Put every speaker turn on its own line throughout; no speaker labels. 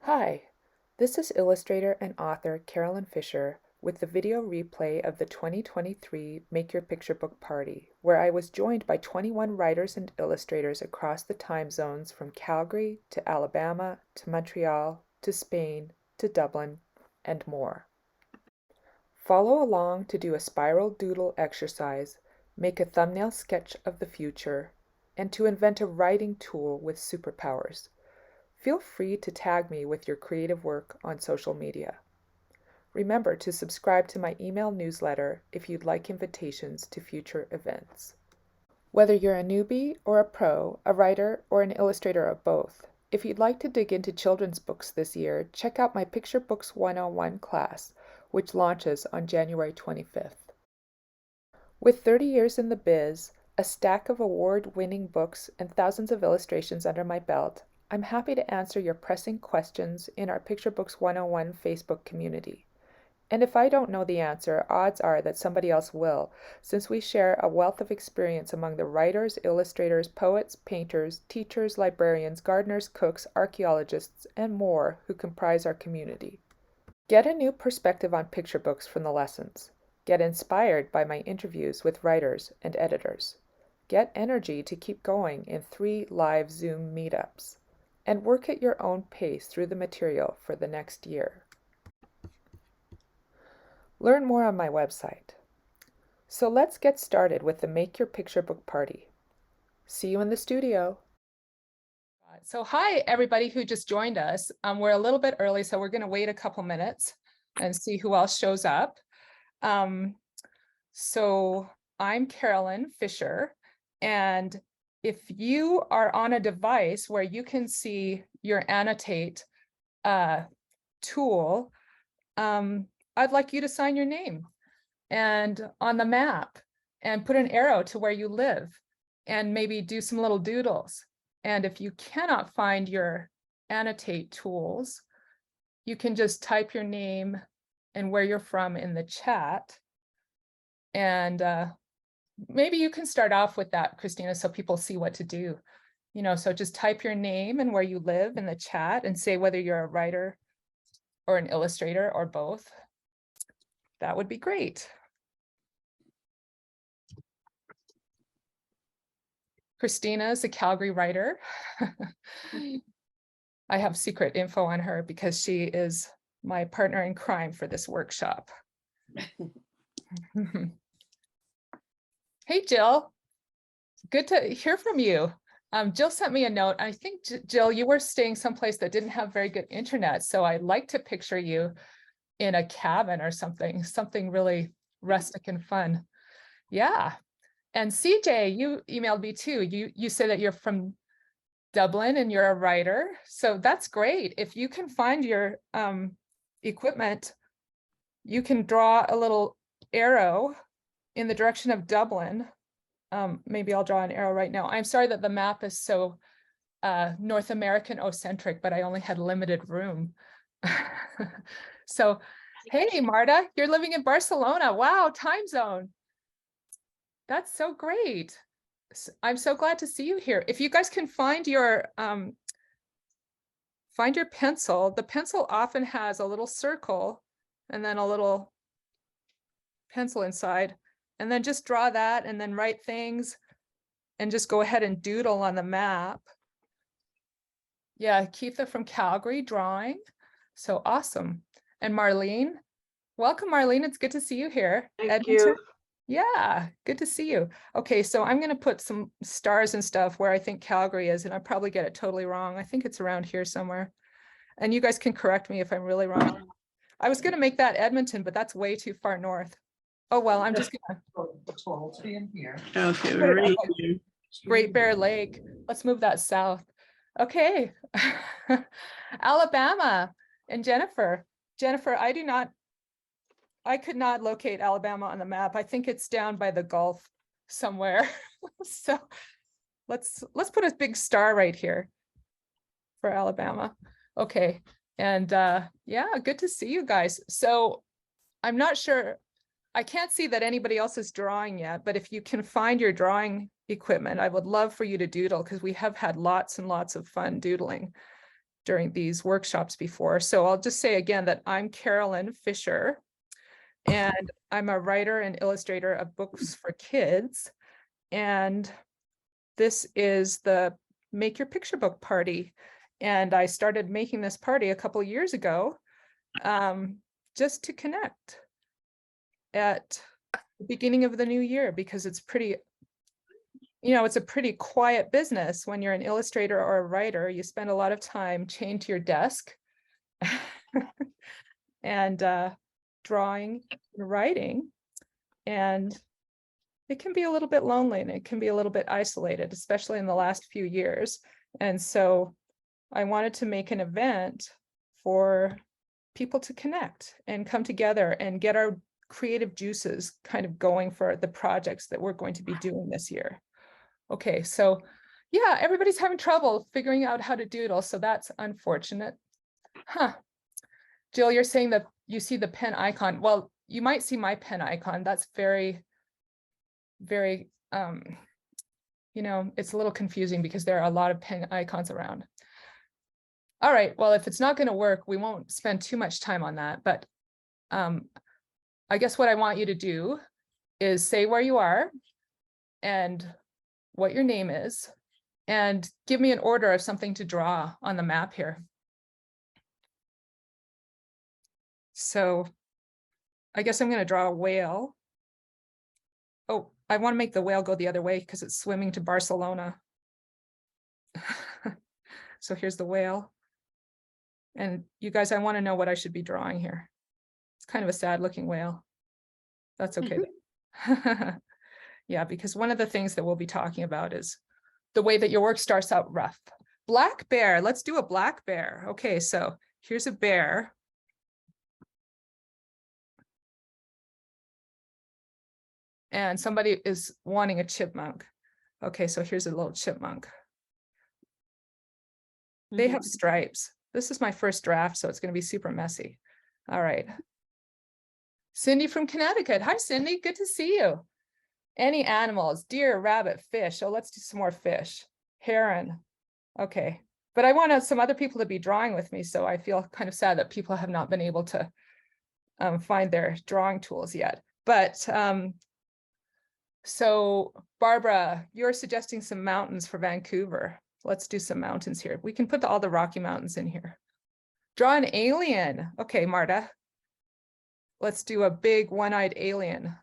Hi, this is illustrator and author Carolyn Fisher with the video replay of the 2023 Make Your Picture Book Party, where I was joined by 21 writers and illustrators across the time zones from Calgary to Alabama to Montreal to Spain to Dublin and more. Follow along to do a spiral doodle exercise, make a thumbnail sketch of the future, and to invent a writing tool with superpowers. Feel free to tag me with your creative work on social media. Remember to subscribe to my email newsletter if you'd like invitations to future events. Whether you're a newbie or a pro, a writer, or an illustrator or both, if you'd like to dig into children's books this year, check out my Picture Books 101 class, which launches on January 25th. With 30 years in the biz, a stack of award-winning books, and thousands of illustrations under my belt, I'm happy to answer your pressing questions in our Picture Books 101 Facebook community. And if I don't know the answer, odds are that somebody else will, since we share a wealth of experience among the writers, illustrators, poets, painters, teachers, librarians, gardeners, cooks, archaeologists, and more who comprise our community. Get a new perspective on picture books from the lessons. Get inspired by my interviews with writers and editors. Get energy to keep going in 3 live Zoom meetups. And work at your own pace through the material for the next year. Learn more on my website. So let's get started with the Make Your Picture Book Party. See you in the studio.
So hi, everybody who just joined us. We're a little bit early, so we're going to wait a couple minutes and see who else shows up. So I'm Carolyn Fisher, and if you are on a device where you can see your annotate tool, I'd like you to sign your name and on the map and put an arrow to where you live and maybe do some little doodles. And if you cannot find your annotate tools, you can just type your name and where you're from in the chat. And maybe you can start off with that, Christina, so people see what to do. So just type your name and where you live in the chat and say whether you're a writer or an illustrator or both. That would be great. Christina is a Calgary writer. I have secret info on her because she is my partner in crime for this workshop. Hey, Jill. Good to hear from you. Jill sent me a note. I think, Jill, you were staying someplace that didn't have very good internet. So I'd like to picture you in a cabin or something really rustic and fun. Yeah. And CJ, you emailed me too. You say that you're from Dublin and you're a writer. So that's great. If you can find your equipment, you can draw a little arrow in the direction of Dublin. Maybe I'll draw an arrow right now. I'm sorry that the map is so North American centric, but I only had limited room. So, hey, Marta, you're living in Barcelona. Wow, time zone. That's so great. I'm so glad to see you here. If you guys can find your pencil, the pencil often has a little circle and then a little pencil inside, and then just draw that and then write things and just go ahead and doodle on the map. Yeah, Keitha from Calgary drawing. So awesome. And Marlene, welcome, Marlene. It's good to see you here.
Thank you.
Yeah, good to see you. Okay, so I'm going to put some stars and stuff where I think Calgary is, and I'll probably get it totally wrong. I think it's around here somewhere. And you guys can correct me if I'm really wrong. I was going to make that Edmonton, but that's way too far north. Oh, well, I'm just going
to in here.
Okay, right. Great Bear Lake. Let's move that south. Okay. Alabama and Jennifer. Jennifer, I could not locate Alabama on the map. I think it's down by the Gulf somewhere. So let's put a big star right here for Alabama. Okay. And yeah, good to see you guys. So I'm not sure, I can't see that anybody else is drawing yet, but if you can find your drawing equipment, I would love for you to doodle because we have had lots and lots of fun doodling. during these workshops before. So I'll just say again that I'm Carolyn Fisher, and I'm a writer and illustrator of books for kids. And this is the Make Your Picture Book party. And I started making this party a couple of years ago, just to connect at the beginning of the new year, because it's pretty, it's a pretty quiet business when you're an illustrator or a writer. You spend a lot of time chained to your desk and drawing and writing. And it can be a little bit lonely and it can be a little bit isolated, especially in the last few years. And so I wanted to make an event for people to connect and come together and get our creative juices kind of going for the projects that we're going to be doing this year. Okay, so yeah, everybody's having trouble figuring out how to doodle, so that's unfortunate. Jill, you're saying that you see the pen icon. Well, you might see my pen icon. That's very, very, it's a little confusing because there are a lot of pen icons around. All right, well, if it's not going to work, we won't spend too much time on that. But I guess what I want you to do is say where you are and what your name is, and give me an order of something to draw on the map here. So I guess I'm going to draw a whale. Oh, I want to make the whale go the other way because it's swimming to Barcelona. So here's the whale. And you guys, I want to know what I should be drawing here. It's kind of a sad looking whale. That's okay. Yeah, because one of the things that we'll be talking about is the way that your work starts out rough. Black bear, let's do a black bear. Okay, so here's a bear. And somebody is wanting a chipmunk. Okay, so here's a little chipmunk. They have stripes. This is my first draft, so it's going to be super messy. All right. Cindy from Connecticut. Hi, Cindy. Good to see you. Any animals, deer, rabbit, fish. Oh, let's do some more fish. Heron. Okay. But I want some other people to be drawing with me, so I feel kind of sad that people have not been able to find their drawing tools yet. But so Barbara, you're suggesting some mountains for Vancouver. Let's do some mountains here. We can put all the Rocky Mountains in here. Draw an alien. Okay, Marta. Let's do a big one-eyed alien.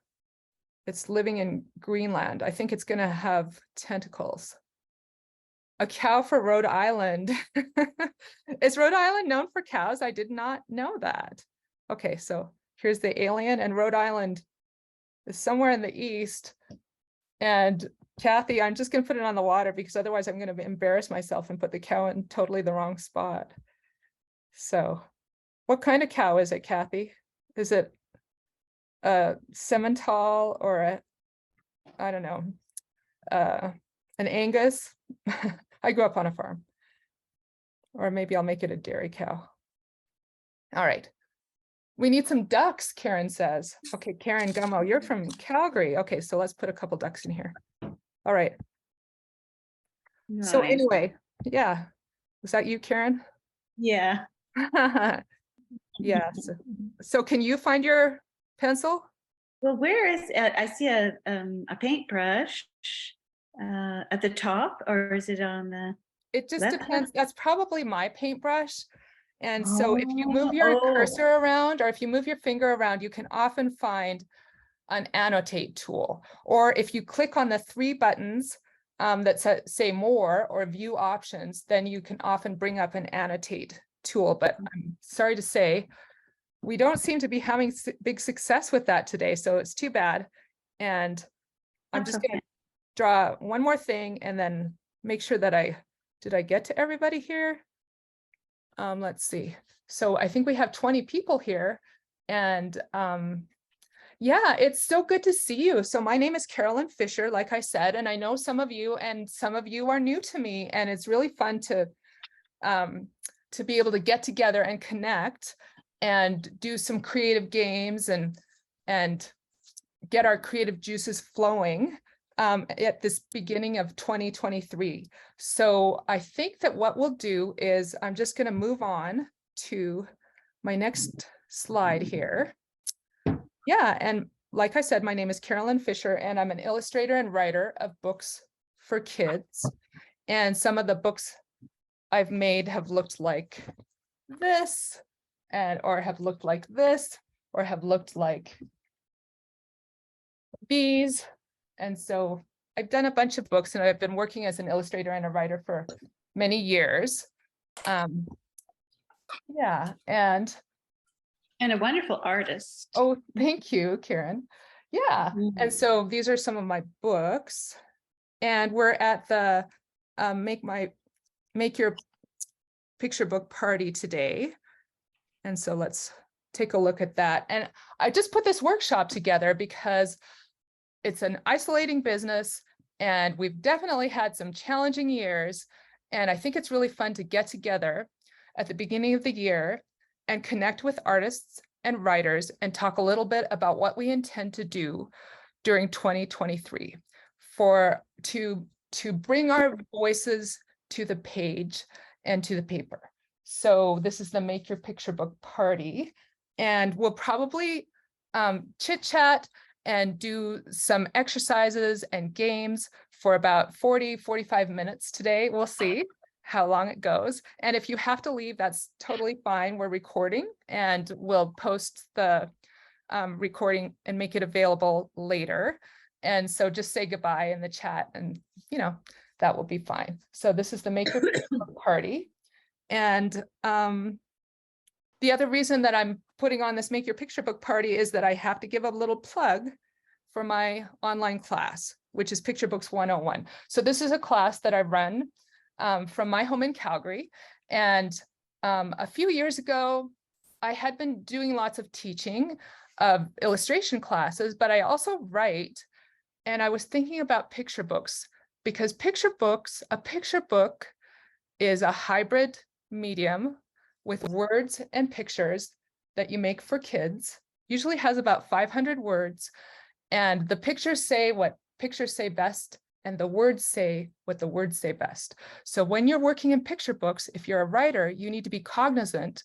It's living in Greenland. I think it's going to have tentacles. A cow for Rhode Island. Is Rhode Island known for cows? I did not know that. Okay, so here's the alien, and Rhode Island is somewhere in the east. And Kathy, I'm just going to put it on the water because otherwise I'm going to embarrass myself and put the cow in totally the wrong spot. So what kind of cow is it, Kathy? Is it a Simmental or a, I don't know, an Angus? I grew up on a farm. Or maybe I'll make it a dairy cow. All right. We need some ducks, Karen says. Okay, Karen Gummo, you're from Calgary. Okay, so let's put a couple ducks in here. All right. Nice. So anyway, yeah. Was that you, Karen?
Yeah.
Yeah. So can you find your pencil?
Well, where is it? I see a paintbrush at the top, or is it on the?
It just depends. That's probably my paintbrush. And so if you move your cursor around, or if you move your finger around, you can often find an annotate tool. Or if you click on the three buttons that say more or view options, then you can often bring up an annotate tool. But I'm sorry to say, we don't seem to be having big success with that today. So it's too bad. And I'm just going to draw one more thing and then make sure that did I get to everybody here? Let's see. So I think we have 20 people here, and yeah, it's so good to see you. So my name is Carolyn Fisher, like I said, and I know some of you, and some of you are new to me, and it's really fun to be able to get together and connect and do some creative games and get our creative juices flowing. at this beginning of 2023. So I think that what we'll do is I'm just going to move on to my next slide here. Yeah, and like I said, my name is Carolyn Fisher, and I'm an illustrator and writer of books for kids. And some of the books I've made have looked like this, or have looked like this, or have looked like these. And so I've done a bunch of books, and I've been working as an illustrator and a writer for many years. Yeah, and
a wonderful artist.
oh, thank you, Karen. Yeah, and so these are some of my books, and we're at the Make Your Picture Book party today. And so let's take a look at that. And I just put this workshop together because it's an isolating business, and we've definitely had some challenging years. And I think it's really fun to get together at the beginning of the year and connect with artists and writers and talk a little bit about what we intend to do during 2023 to bring our voices to the page and to the paper. So this is the Make Your Picture Book party, and we'll probably chit chat and do some exercises and games for about 40-45 minutes today. We'll see how long it goes. And if you have to leave, that's totally fine. We're recording, and we'll post the recording and make it available later. And so just say goodbye in the chat, and that will be fine. So this is the Make Your Picture Book party. And the other reason that I'm putting on this Make Your Picture Book party is that I have to give a little plug for my online class, which is Picture Books 101. So this is a class that I run from my home in Calgary. And a few years ago, I had been doing lots of teaching of illustration classes, but I also write. And I was thinking about picture books, because a picture book is a hybrid medium with words and pictures that you make for kids. Usually has about 500 words, and the pictures say what pictures say best, and the words say what the words say best. So when you're working in picture books, if you're a writer, you need to be cognizant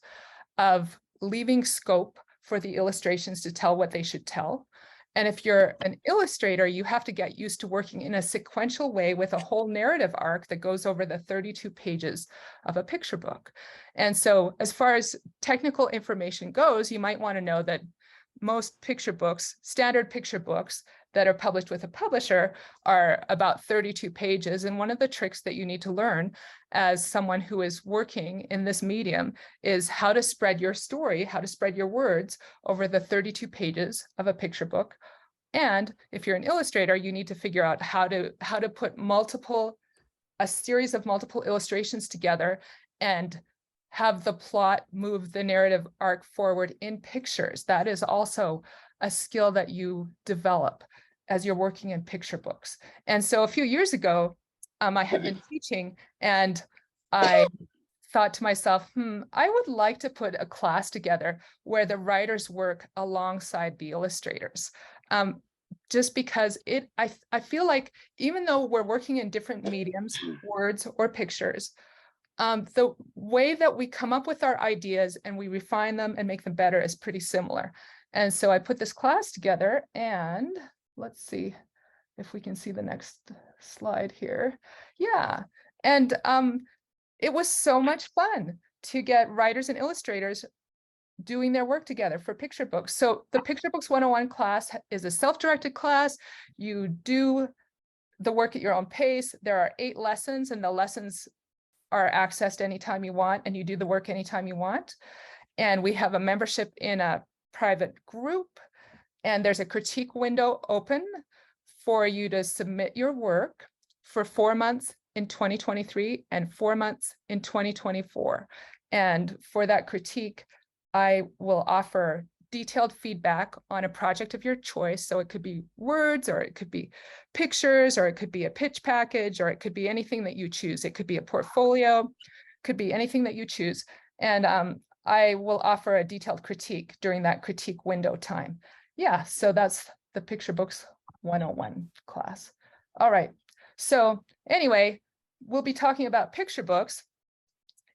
of leaving scope for the illustrations to tell what they should tell. And if you're an illustrator, you have to get used to working in a sequential way with a whole narrative arc that goes over the 32 pages of a picture book. And so as far as technical information goes, you might want to know that most picture books, standard picture books that are published with a publisher, are about 32 pages. And one of the tricks that you need to learn as someone who is working in this medium is how to spread your story, how to spread your words over the 32 pages of a picture book. And if you're an illustrator, you need to figure out how to put a series of multiple illustrations together and have the plot move the narrative arc forward in pictures. That is also a skill that you develop as you're working in picture books. And so a few years ago, I had been teaching, and I thought to myself, I would like to put a class together where the writers work alongside the illustrators. Just because I feel like even though we're working in different mediums, words or pictures, the way that we come up with our ideas and we refine them and make them better is pretty similar. And so I put this class together, and let's see if we can see the next slide here. Yeah, and it was so much fun to get writers and illustrators doing their work together for picture books. So the Picture Books 101 class is a self-directed class. You do the work at your own pace. There are 8 lessons, and the lessons are accessed anytime you want, and you do the work anytime you want. And we have a membership in a private group, and there's a critique window open for you to submit your work for 4 months in 2023 and 4 months in 2024. And for that critique, I will offer detailed feedback on a project of your choice. So it could be words, or it could be pictures, or it could be a pitch package, or it could be anything that you choose. It could be a portfolio, could be anything that you choose. And I will offer a detailed critique during that critique window time. Yeah, so that's the Picture Books 101 class. All right. So anyway, we'll be talking about picture books.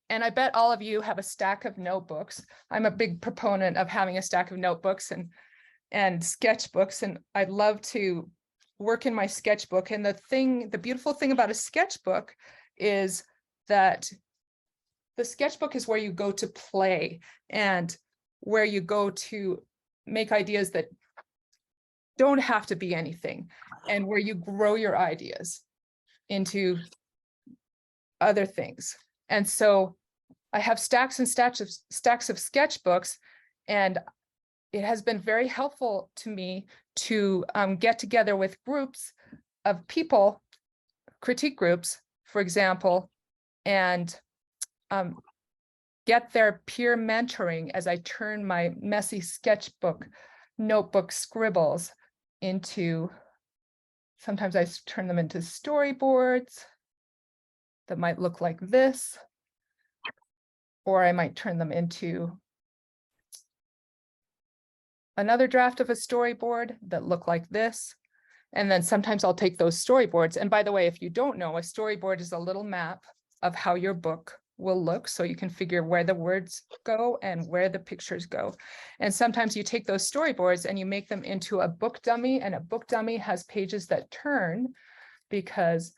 And I bet all of you have a stack of notebooks. I'm a big proponent of having a stack of notebooks and sketchbooks, and I'd love to work in my sketchbook. And the beautiful thing about a sketchbook is that the sketchbook is where you go to play and where you go to make ideas that don't have to be anything, and where you grow your ideas into other things. And so I have stacks and stacks of sketchbooks, and it has been very helpful to me to get together with groups of people, critique groups, for example, and get their peer mentoring as I turn my messy sketchbook notebook scribbles into, sometimes I turn them into storyboards that might look like this, or I might turn them into another draft of a storyboard that look like this. And then sometimes I'll take those storyboards. And by the way, if you don't know, a storyboard is a little map of how your book will look, so you can figure where the words go and where the pictures go. And sometimes you take those storyboards and you make them into a book dummy, and a book dummy has pages that turn, because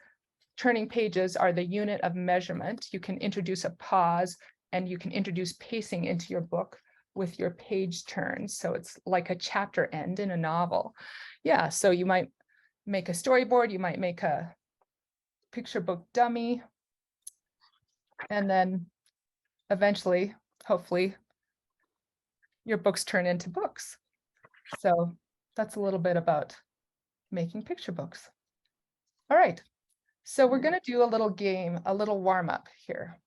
turning pages are the unit of measurement. You can introduce a pause and you can introduce pacing into your book with your page turns. So it's like a chapter end in a novel. Yeah, so you might make a storyboard, you might make a picture book dummy, and then eventually, hopefully, your books turn into books. So that's a little bit about making picture books. All right, so we're going to do a little game, a little warm up here.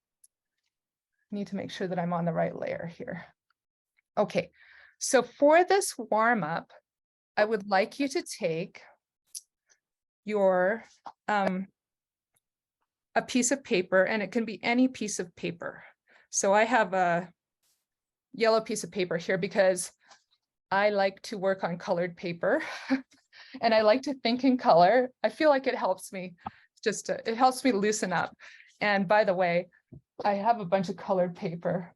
Need to make sure that I'm on the right layer here. Okay, so for this warm up, I would like you to take your a piece of paper, and it can be any piece of paper. So I have a yellow piece of paper here because I like to work on colored paper and I like to think in color. I feel like it helps me it helps me loosen up. And by the way, I have a bunch of colored paper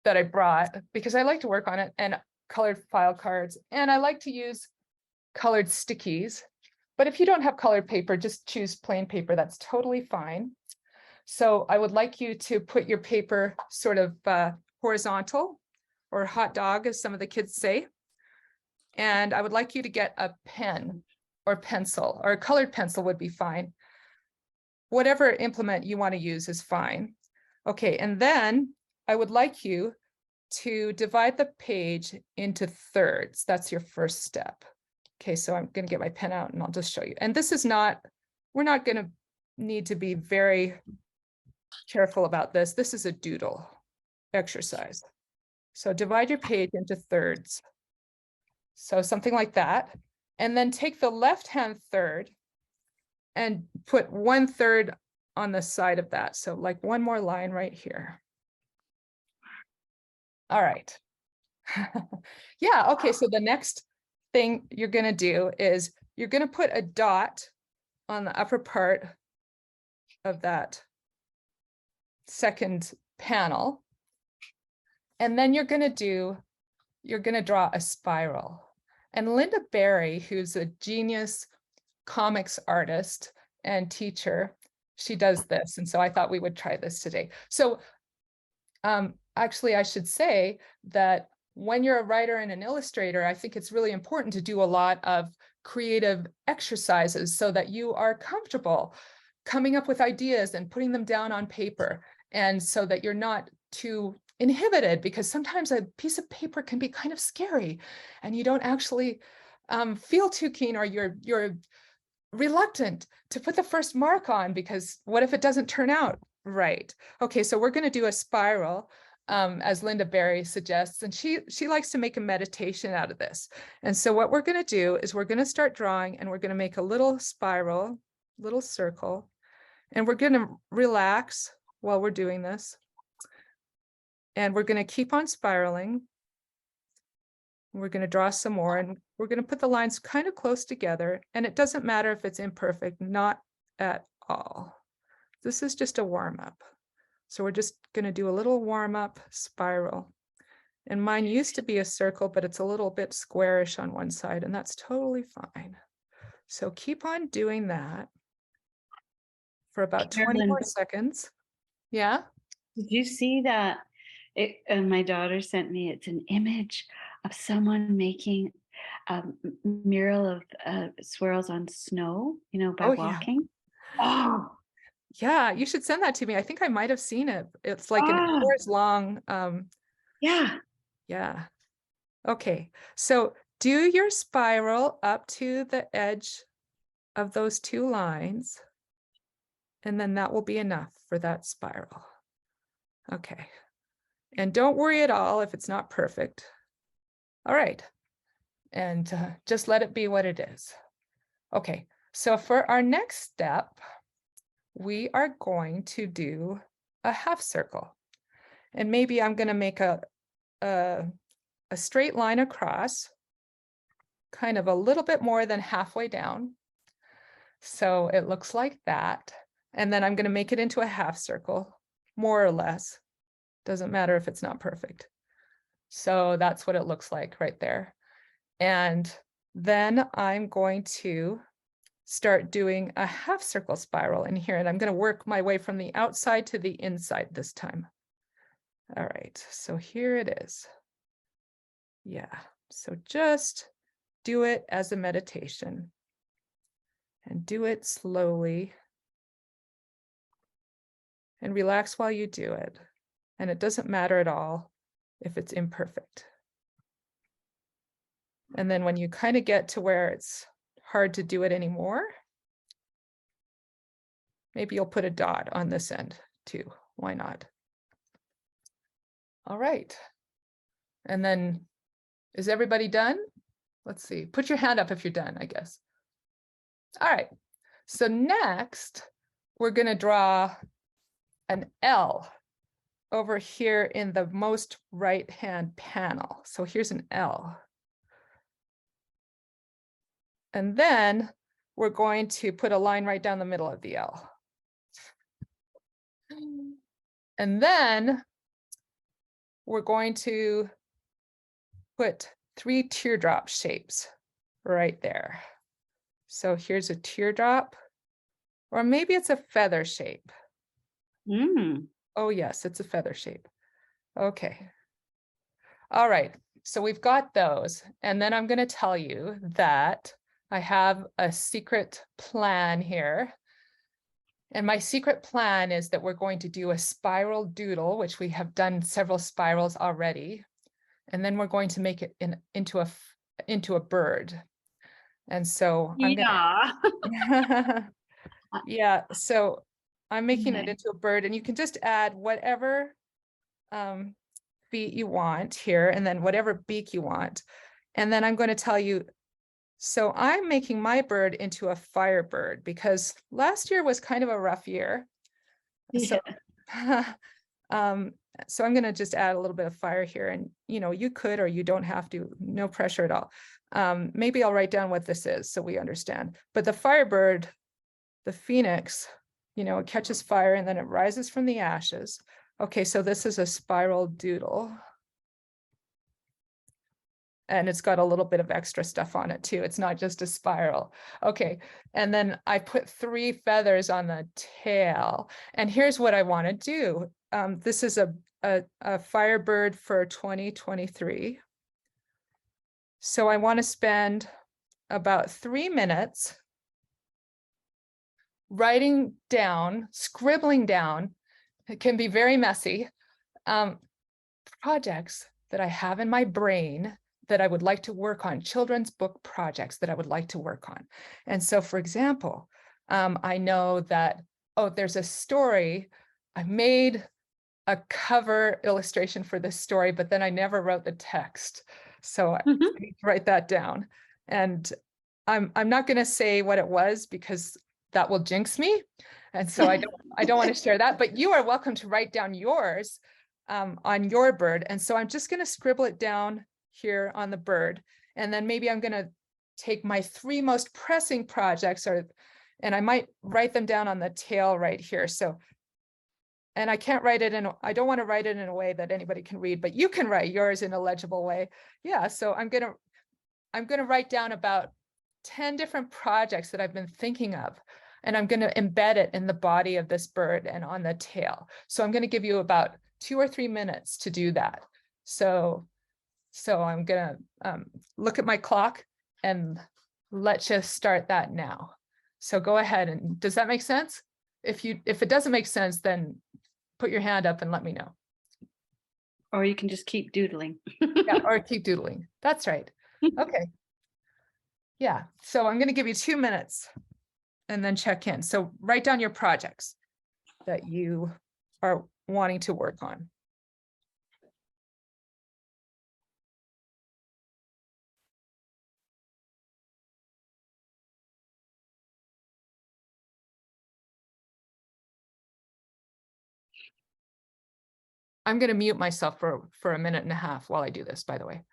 that I brought because I like to work on it, and colored file cards, and I like to use colored stickies. But if you don't have colored paper, just choose plain paper. That's totally fine. So I would like you to put your paper sort of horizontal, or hot dog, as some of the kids say. And I would like you to get a pen or pencil, or a colored pencil would be fine. Whatever implement you want to use is fine. Okay, and then I would like you to divide the page into thirds. That's your first step. Okay, so I'm going to get my pen out and I'll just show you. And this is not, we're not going to need to be very careful about this. This is a doodle exercise. So divide your page into thirds. So something like that. And then take the left-hand third and put 1/3 on the side of that. So like one more line right here. All right. Yeah, okay, so the next thing you're going to do is you're going to put a dot on the upper part of that second panel. And then you're going to draw a spiral. And Linda Barry, who's a genius comics artist and teacher, she does this. And so I thought we would try this today. So actually, I should say that when you're a writer and an illustrator, I think it's really important to do a lot of creative exercises so that you are comfortable coming up with ideas and putting them down on paper, and so that you're not too inhibited, because sometimes a piece of paper can be kind of scary and you don't actually feel too keen, or you're reluctant to put the first mark on because what if it doesn't turn out right? Okay, so we're going to do a spiral, as Linda Barry suggests, and she likes to make a meditation out of this. And so what we're going to do is we're going to start drawing, and we're going to make a little spiral, little circle, and we're going to relax while we're doing this. And we're going to keep on spiraling. We're going to draw some more, and we're going to put the lines kind of close together, and it doesn't matter if it's imperfect, not at all. This is just a warm up. So we're just going to do a little warm up spiral. And mine used to be a circle, but it's a little bit squarish on one side, and that's totally fine. So keep on doing that for about 20
Carolyn,
more seconds. Yeah.
did you see that? My daughter sent me, it's an image of someone making a mural of swirls on snow, you know, by
Oh, yeah.
walking. Oh,
Yeah, you should send that to me. I think I might have seen it. It's like an
Ah.
hours long.
yeah.
Yeah. Okay. So do your spiral up to the edge of those two lines, and then that will be enough for that spiral. Okay. And don't worry at all if it's not perfect. All right. And just let it be what it is. Okay. So for our next step, we are going to do a half circle. And maybe I'm going to make a straight line across, kind of a little bit more than halfway down. So it looks like that. And then I'm going to make it into a half circle, more or less. Doesn't matter if it's not perfect. So that's what it looks like right there. And then I'm going to start doing a half circle spiral in here. And I'm going to work my way from the outside to the inside this time. All right, so here it is. Yeah, so just do it as a meditation and do it slowly and relax while you do it. And it doesn't matter at all if it's imperfect. And then when you kind of get to where it's hard to do it anymore, maybe you'll put a dot on this end too. Why not? All right. And then is everybody done? Let's see. Put your hand up if you're done, I guess. All right. So next, we're going to draw an L over here in the most right-hand panel. So here's an L. And then we're going to put a line right down the middle of the L. And then we're going to put 3 teardrop shapes right there. So here's a teardrop, or maybe it's a feather shape.
Mm.
Oh yes, it's a feather shape. Okay. All right, so we've got those. And then I'm going to tell you that I have a secret plan here. And my secret plan is that we're going to do a spiral doodle, which we have done several spirals already. And then we're going to make it into a bird. And so I'm gonna, yeah, so I'm making it into a bird, and you can just add whatever feet you want here, and then whatever beak you want. And then I'm going to tell you, so I'm making my bird into a firebird because last year was kind of a rough year.
Yeah.
So I'm going to just add a little bit of fire here, and you could, or you don't have to, no pressure at all. Maybe I'll write down what this is so we understand. But the firebird, the phoenix, it catches fire and then it rises from the ashes. Okay, so this is a spiral doodle. And it's got a little bit of extra stuff on it too. It's not just a spiral. Okay, and then I put 3 feathers on the tail. And here's what I want to do. This is a firebird for 2023. So I want to spend about 3 minutes writing down, scribbling down, it can be very messy, projects that I have in my brain that I would like to work on, children's book projects that I would like to work on. And so, for example, I know that, there's a story. I made a cover illustration for this story, but then I never wrote the text. So I need to write that down. And I'm not going to say what it was because that will jinx me. And so I don't want to share that, but you are welcome to write down yours on your bird. And so I'm just going to scribble it down here on the bird. And then maybe I'm going to take my 3 most pressing projects, and I might write them down on the tail right here. So, and I can't write it I don't want to write it in a way that anybody can read, but you can write yours in a legible way. Yeah, so I'm going to write down about 10 different projects that I've been thinking of, and I'm going to embed it in the body of this bird and on the tail. So I'm going to give you about 2 or 3 minutes to do that. So I'm going to look at my clock and let's just start that now. So go ahead, and does that make sense? If it doesn't make sense, then put your hand up and let me know.
Or you can just keep doodling.
Yeah, or keep doodling. That's right. Okay. Yeah, so I'm going to give you 2 minutes and then check in. So write down your projects that you are wanting to work on. I'm going to mute myself for 1.5 minutes while I do this, by the way.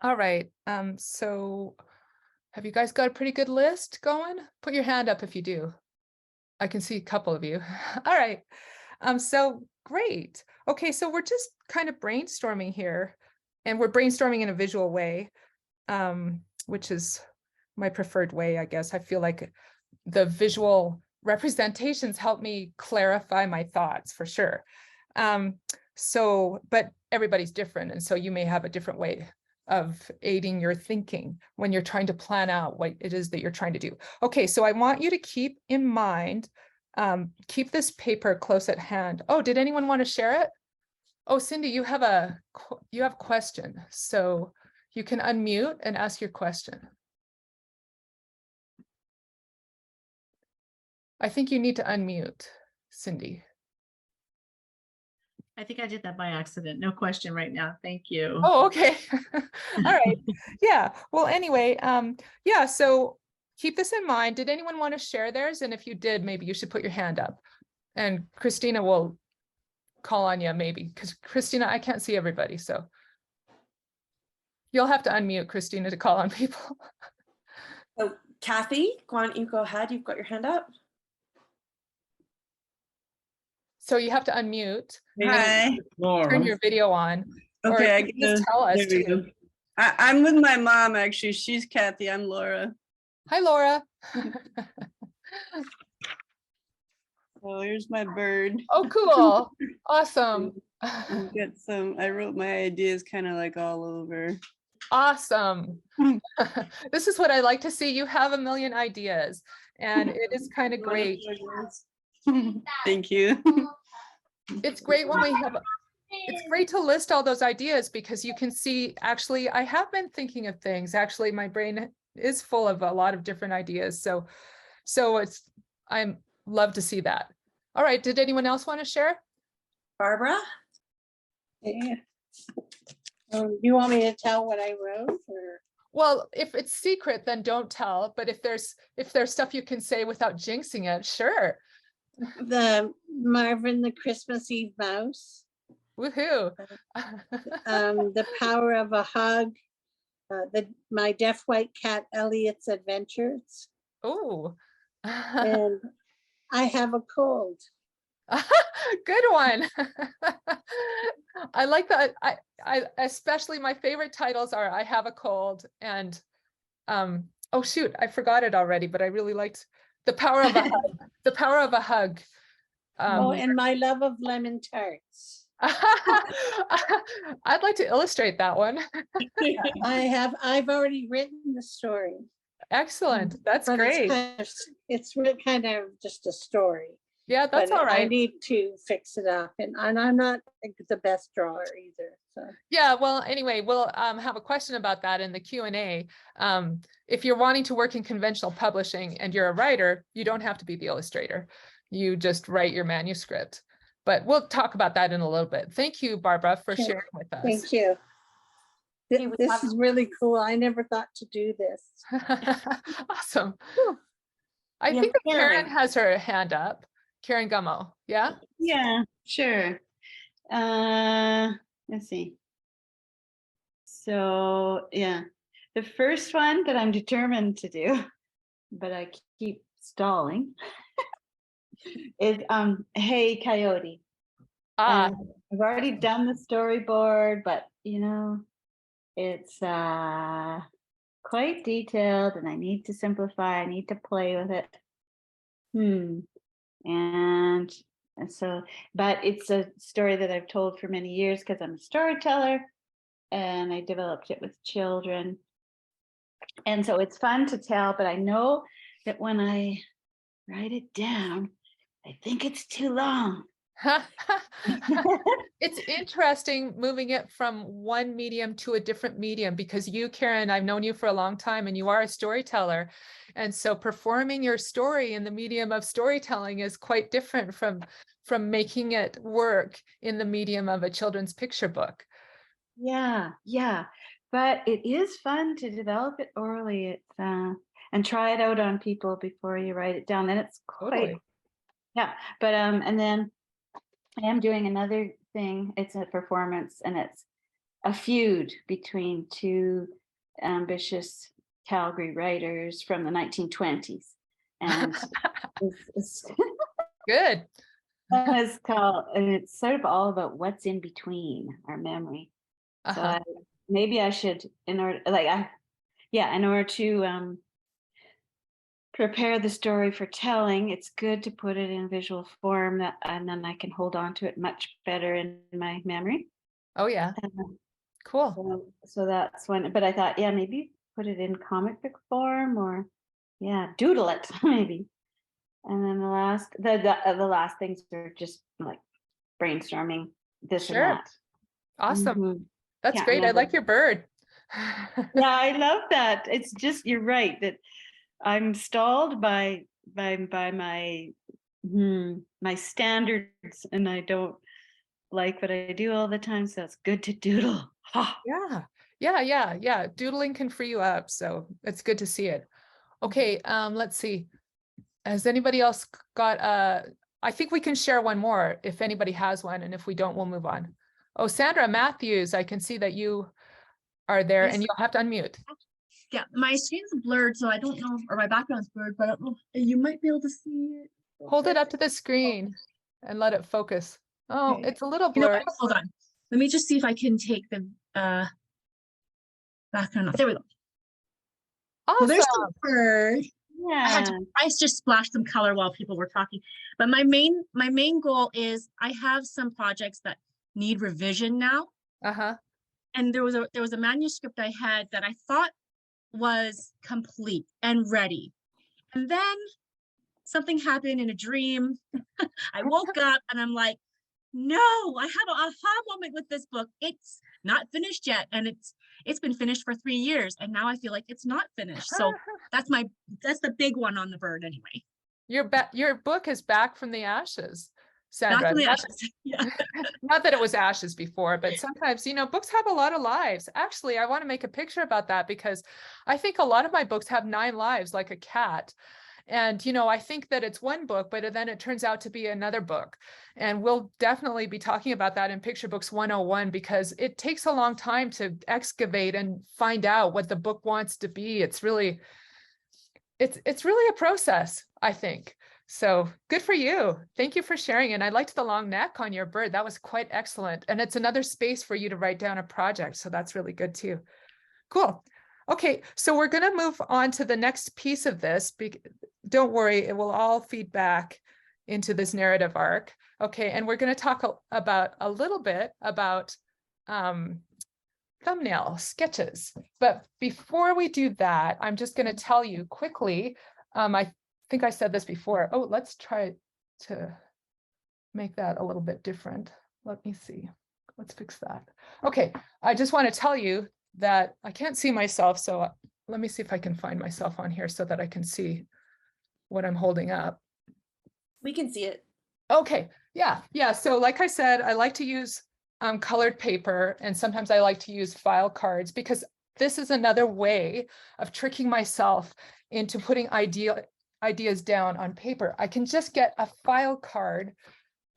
All right. So have you guys got a pretty good list going? Put your hand up if you do. I can see a couple of you. All right. So great. Okay, so we're just kind of brainstorming here, and we're brainstorming in a visual way, which is my preferred way, I guess. I feel like the visual representations help me clarify my thoughts for sure. But everybody's different, and so you may have a different way of aiding your thinking when you're trying to plan out what it is that you're trying to do. Okay, so I want you to keep in mind, keep this paper close at hand. Oh, did anyone want to share it? Oh, Cindy, you have a question, so you can unmute and ask your question. I think you need to unmute, Cindy.
I think I did that by accident. No question right now. Thank you.
Oh, okay. All right. Yeah. Well, anyway, yeah, so keep this in mind. Did anyone want to share theirs? And if you did, maybe you should put your hand up. And Christina will call on you maybe, because Christina, I can't see everybody. So you'll have to unmute Christina to call on people.
So Kathy, why don't you go ahead? You've got your hand up.
So you have to unmute,
Hi.
turn your video on, or
Okay,
you can just tell us
there we
too.
go. I'm with my mom, actually. She's Kathy. I'm Laura.
Hi, Laura.
Oh, here's my bird.
Oh, cool. Awesome.
I wrote my ideas kind of like all over.
Awesome. This is what I like to see. You have a million ideas, and it is kind of great.
Thank you.
It's great when we have, it's great to list all those ideas because you can see, actually, I have been thinking of things. Actually, my brain is full of a lot of different ideas. So I'm love to see that. All right. Did anyone else want to share?
Barbara?
Yeah. You want me to tell what I wrote, or?
Well, if it's secret, then don't tell. But if there's stuff you can say without jinxing it, sure.
The Marvin the Christmas Eve Mouse,
Woohoo.
the power of a hug, my deaf white cat Elliot's adventures,
Oh.
and I have a cold.
Good one. I like that. I especially, my favorite titles are I Have a Cold and oh shoot, I forgot it already, but I really liked The Power of a Hug. The Power of a Hug.
And my love of lemon tarts.
I'd like to illustrate that one.
I've already written the story.
Excellent. That's
but
great.
It's really kind of just a story.
Yeah, that's
but
all right.
I need to fix it up, and I'm not the best drawer either. So
yeah, well, anyway, we'll have a question about that in the Q&A. If you're wanting to work in conventional publishing and you're a writer, you don't have to be the illustrator. You just write your manuscript. But we'll talk about that in a little bit. Thank you, Barbara, for sharing with us.
thank you. This is really cool. I never thought to do this.
Awesome. I think Karen has her hand up. Karen Gummo, yeah?
Yeah, sure. Let's see. So yeah, the first one that I'm determined to do, but I keep stalling, is Hey Coyote. And I've already done the storyboard, but you know, it's quite detailed and I need to simplify, I need to play with it. And so, but it's a story that I've told for many years because I'm a storyteller and I developed it with children. And so it's fun to tell, but I know that when I write it down, I think it's too long.
It's interesting moving it from one medium to a different medium because you, Karen, I've known you for a long time and you are a storyteller. And so performing your story in the medium of storytelling is quite different from making it work in the medium of a children's picture book.
Yeah, but it is fun to develop it orally. It's and try it out on people before you write it down. Then it's quite
Totally.
Yeah, but and then I am doing another thing. It's a performance and it's a feud between two ambitious Calgary writers from the 1920s. And it's
good.
It's called, and it's sort of all about what's in between our memory. So maybe I should, in order to prepare the story for telling, it's good to put it in visual form and then I can hold on to it much better in my memory.
Oh yeah. Cool.
So that's when, but I thought, yeah, maybe put it in comic book form or doodle it maybe. And then the last things are just like brainstorming this and that.
Awesome. That's great. I like your bird.
Yeah, I love that. It's just, you're right that I'm stalled by my my standards, and I don't like what I do all the time, so it's good to doodle. Ha.
Yeah. Doodling can free you up, so it's good to see it. Okay, let's see. Has anybody else got I think we can share one more if anybody has one, and if we don't, we'll move on. Oh, Sandra Matthews, I can see that you are there,
Yes.
and you'll have to unmute.
Yeah, my screen's blurred, so I don't know, or my background's blurred, but I don't know. You might be able to see it.
Hold it up to the screen and let it focus. Oh,
Okay.
it's a little
You know
blurred.
what? Hold on. Let me just see if I can take the background off. There we go. Well, there's the
Awesome.
bird.
Yeah.
I just splashed some color while people were talking. But my main goal is I have some projects that need revision now.
Uh-huh.
And there was a manuscript I had that I thought was complete and ready. And then something happened in a dream. I woke up and I'm like, no, I have an aha moment with this book. It's not finished yet. And it's been finished for 3 years. And now I feel like it's not finished. So that's the big one on the bird anyway.
Your book is back from the ashes,
Back
Sandra.
from the ashes. Yeah.
Not that it was ashes before, but sometimes, books have a lot of lives. Actually, I want to make a picture about that because I think a lot of my books have 9 lives, like a cat. And, I think that it's one book, but then it turns out to be another book. And we'll definitely be talking about that in Picture Books 101, because it takes a long time to excavate and find out what the book wants to be. It's really a process, I think. So good for you. Thank you for sharing. And I liked the long neck on your bird. That was quite excellent. And it's another space for you to write down a project. So that's really good too. Cool. Okay, so we're going to move on to the next piece of this. Don't worry, it will all feed back into this narrative arc. Okay, and we're going to talk a little bit about thumbnail sketches. But before we do that, I'm just going to tell you quickly, I think I said this before. Oh, let's try to make that a little bit different. Let me see. Let's fix that. Okay, I just want to tell you that I can't see myself, so let me see if I can find myself on here so that I can see what I'm holding up.
We can see it.
Okay, yeah. So like I said, I like to use colored paper, and sometimes I like to use file cards, because this is another way of tricking myself into putting ideas down on paper. I can just get a file card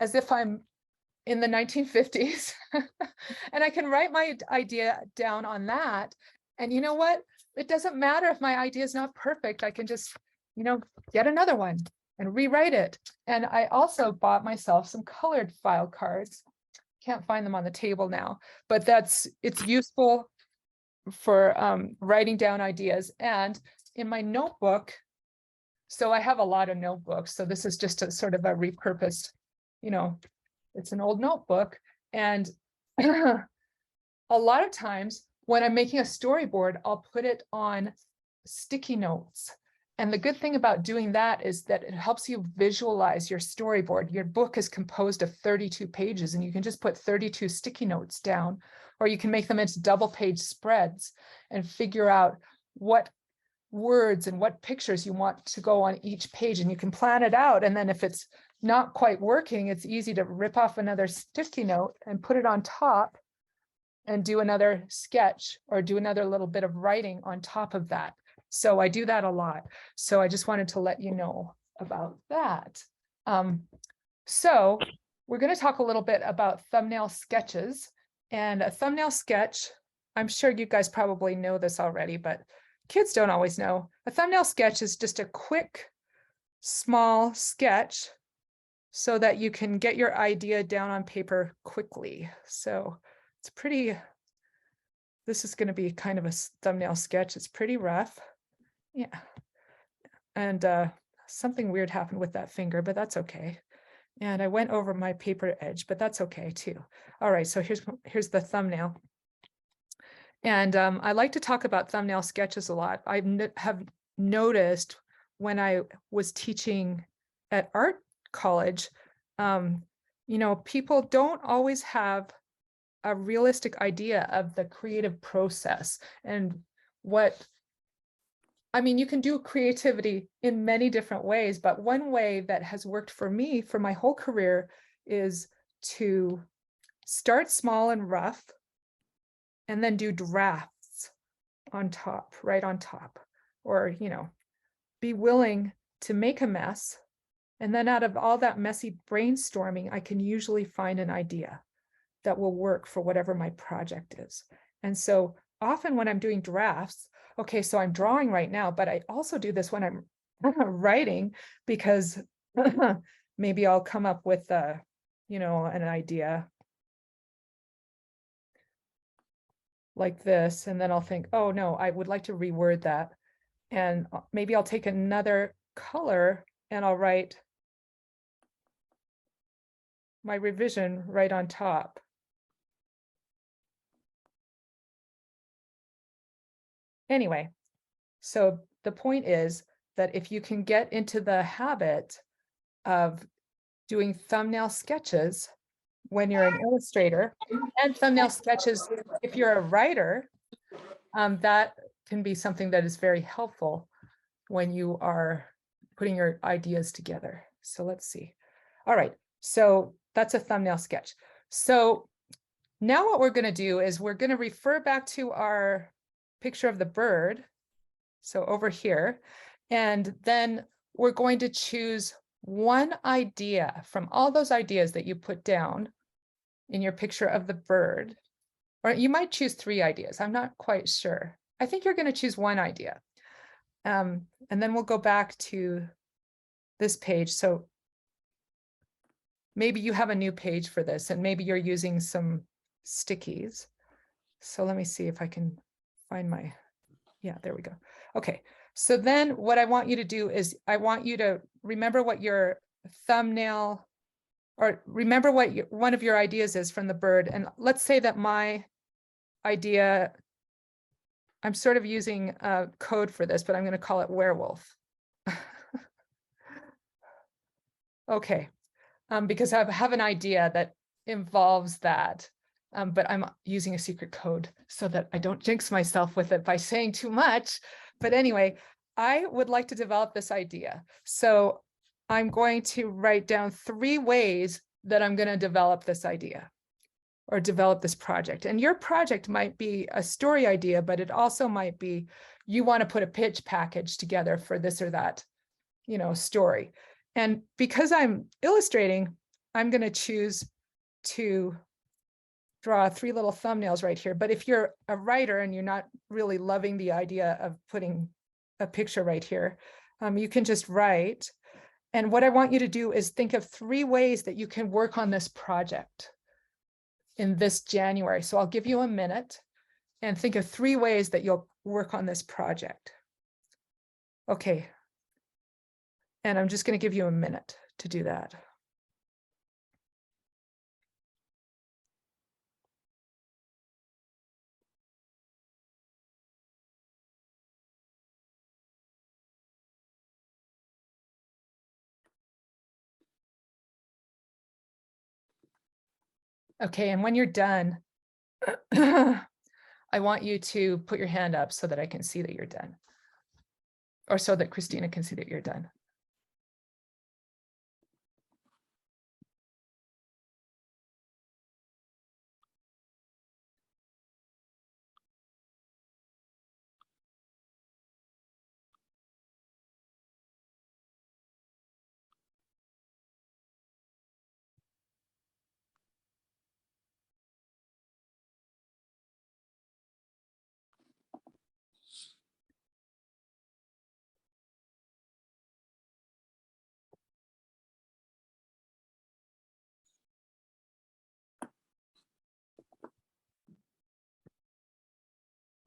as if I'm in the 1950s and I can write my idea down on that. And you know what? It doesn't matter if my idea is not perfect. I can just, get another one and rewrite it. And I also bought myself some colored file cards. Can't find them on the table now, but it's useful for writing down ideas. And in my notebook, so I have a lot of notebooks. So this is just a sort of a repurposed, it's an old notebook. And a lot of times when I'm making a storyboard, I'll put it on sticky notes. And the good thing about doing that is that it helps you visualize your storyboard. Your book is composed of 32 pages, and you can just put 32 sticky notes down, or you can make them into double page spreads and figure out what words and what pictures you want to go on each page, and you can plan it out. And then if it's not quite working, it's easy to rip off another sticky note and put it on top and do another sketch or do another little bit of writing on top of that. So I do that a lot. So I just wanted to let you know about that. So we're going to talk a little bit about thumbnail sketches. And a thumbnail sketch, I'm sure you guys probably know this already, but kids don't always know. A thumbnail sketch is just a quick, small sketch so that you can get your idea down on paper quickly. So it's this is going to be kind of a thumbnail sketch. It's pretty rough. Yeah. And something weird happened with that finger, but that's okay. And I went over my paper edge, but that's okay too. All right, so here's the thumbnail. And I like to talk about thumbnail sketches a lot. I have noticed when I was teaching at art college, people don't always have a realistic idea of the creative process and you can do creativity in many different ways, but one way that has worked for me for my whole career is to
start small and rough, and then do drafts on top, right on top, or, you know, be willing to make a mess. And then out of all that messy brainstorming, I can usually find an idea that will work for whatever my project is. And so often when I'm doing drafts, okay, so I'm drawing right now, but I also do this when I'm writing, because maybe I'll come up with you know, an idea like this, and then I'll think, oh no, I would like to reword that. And maybe I'll take another color and I'll write my revision right on top. Anyway, so the point is that if you can get into the habit of doing thumbnail sketches when you're an illustrator, and thumbnail sketches if you're a writer, that can be something that is very helpful when you are putting your ideas together. So let's see. All right, so that's a thumbnail sketch. So now what we're going to do is we're going to refer back to our picture of the bird. So over here, and then we're going to choose one idea from all those ideas that you put down in your picture of the bird. Or you might choose 3 ideas. I'm not quite sure. I think you're going to choose one idea. And then we'll go back to this page. So maybe you have a new page for this, and maybe you're using some stickies. So let me see if I can find my, yeah, there we go. Okay, so then what I want you to do is I want you to remember what your thumbnail, or remember what one of your ideas is from the bird. And let's say that my idea, I'm sort of using a code for this, but I'm going to call it werewolf. Okay, because I have an idea that involves that, but I'm using a secret code so that I don't jinx myself with it by saying too much. But anyway, I would like to develop this idea. So I'm going to write down 3 ways that I'm going to develop this idea or develop this project. And your project might be a story idea, but it also might be you want to put a pitch package together for this or that, you know, story. And because I'm illustrating, I'm going to choose to draw 3 little thumbnails right here. But if you're a writer and you're not really loving the idea of putting a picture right here, you can just write. And what I want you to do is think of 3 ways that you can work on this project in this January. So I'll give you a minute and think of 3 ways that you'll work on this project. Okay. And I'm just going to give you a minute to do that. Okay, and when you're done, I want you to put your hand up so that I can see that you're done. Or so that Christina can see that you're done.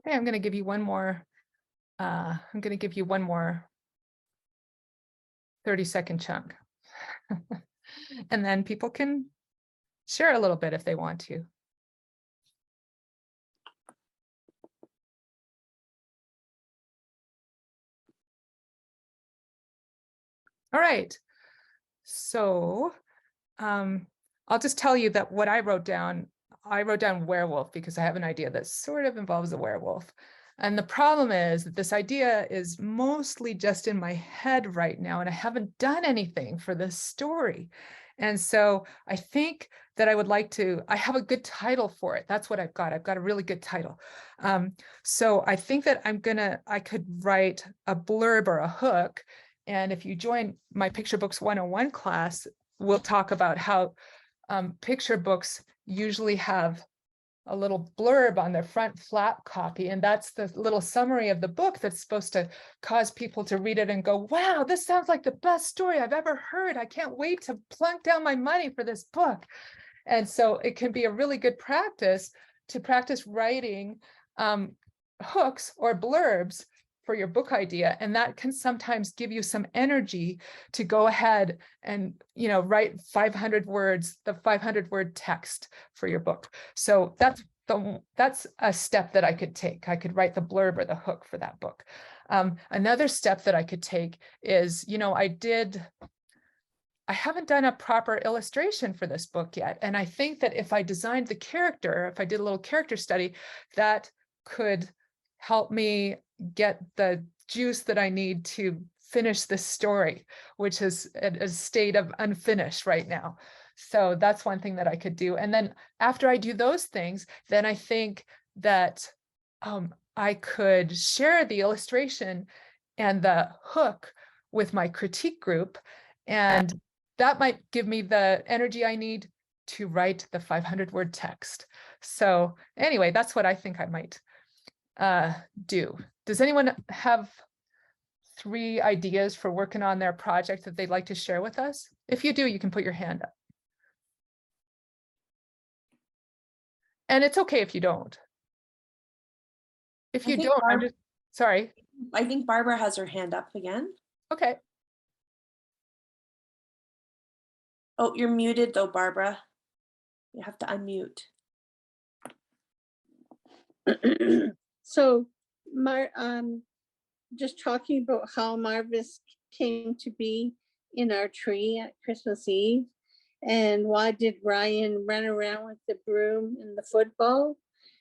Okay, I'm going to give you one more. I'm going to give you one more 30-second chunk. And then people can share a little bit if they want to. All right. So I'll just tell you that what I wrote down werewolf because I have an idea that sort of involves a werewolf. And the problem is that this idea is mostly just in my head right now, and I haven't done anything for this story.
And so I think that I would like to, I have a good title for it. That's what I've got. I've got a really good title. So I think that I could write a blurb or a hook. And if you join my Picture Books 101 class, we'll talk about how picture books usually have a little blurb on their front flap copy, and that's the little summary of the book that's supposed to cause people to read it and go, wow, this sounds like the best story I've ever heard. I can't wait to plunk down my money for this book. And so it can be a really good practice to practice writing hooks or blurbs for your book idea, and that can sometimes give you some energy to go ahead and write 500 words, the 500-word text for your book. So that's a step that I could take. I could write the blurb or the hook for that book. Another step that I could take is, I haven't done a proper illustration for this book yet, and I think that if I designed the character, if I did a little character study, that could help me get the juice that I need to finish this story, which is at a state of unfinished right now. So that's one thing that I could do. And then after I do those things, then I think that I could share the illustration and the hook with my critique group, and that might give me the energy I need to write the 500-word text. So anyway, that's what I think I might do. Does anyone have 3 ideas for working on their project that they'd like to share with us? If you do, you can put your hand up. And it's okay if you don't. If you don't, I'm just sorry.
I think Barbara has her hand up again.
Okay.
Oh, you're muted though, Barbara. You have to unmute.
So, just talking about how Marvis came to be in our tree at Christmas Eve, and why did Ryan run around with the broom and the football,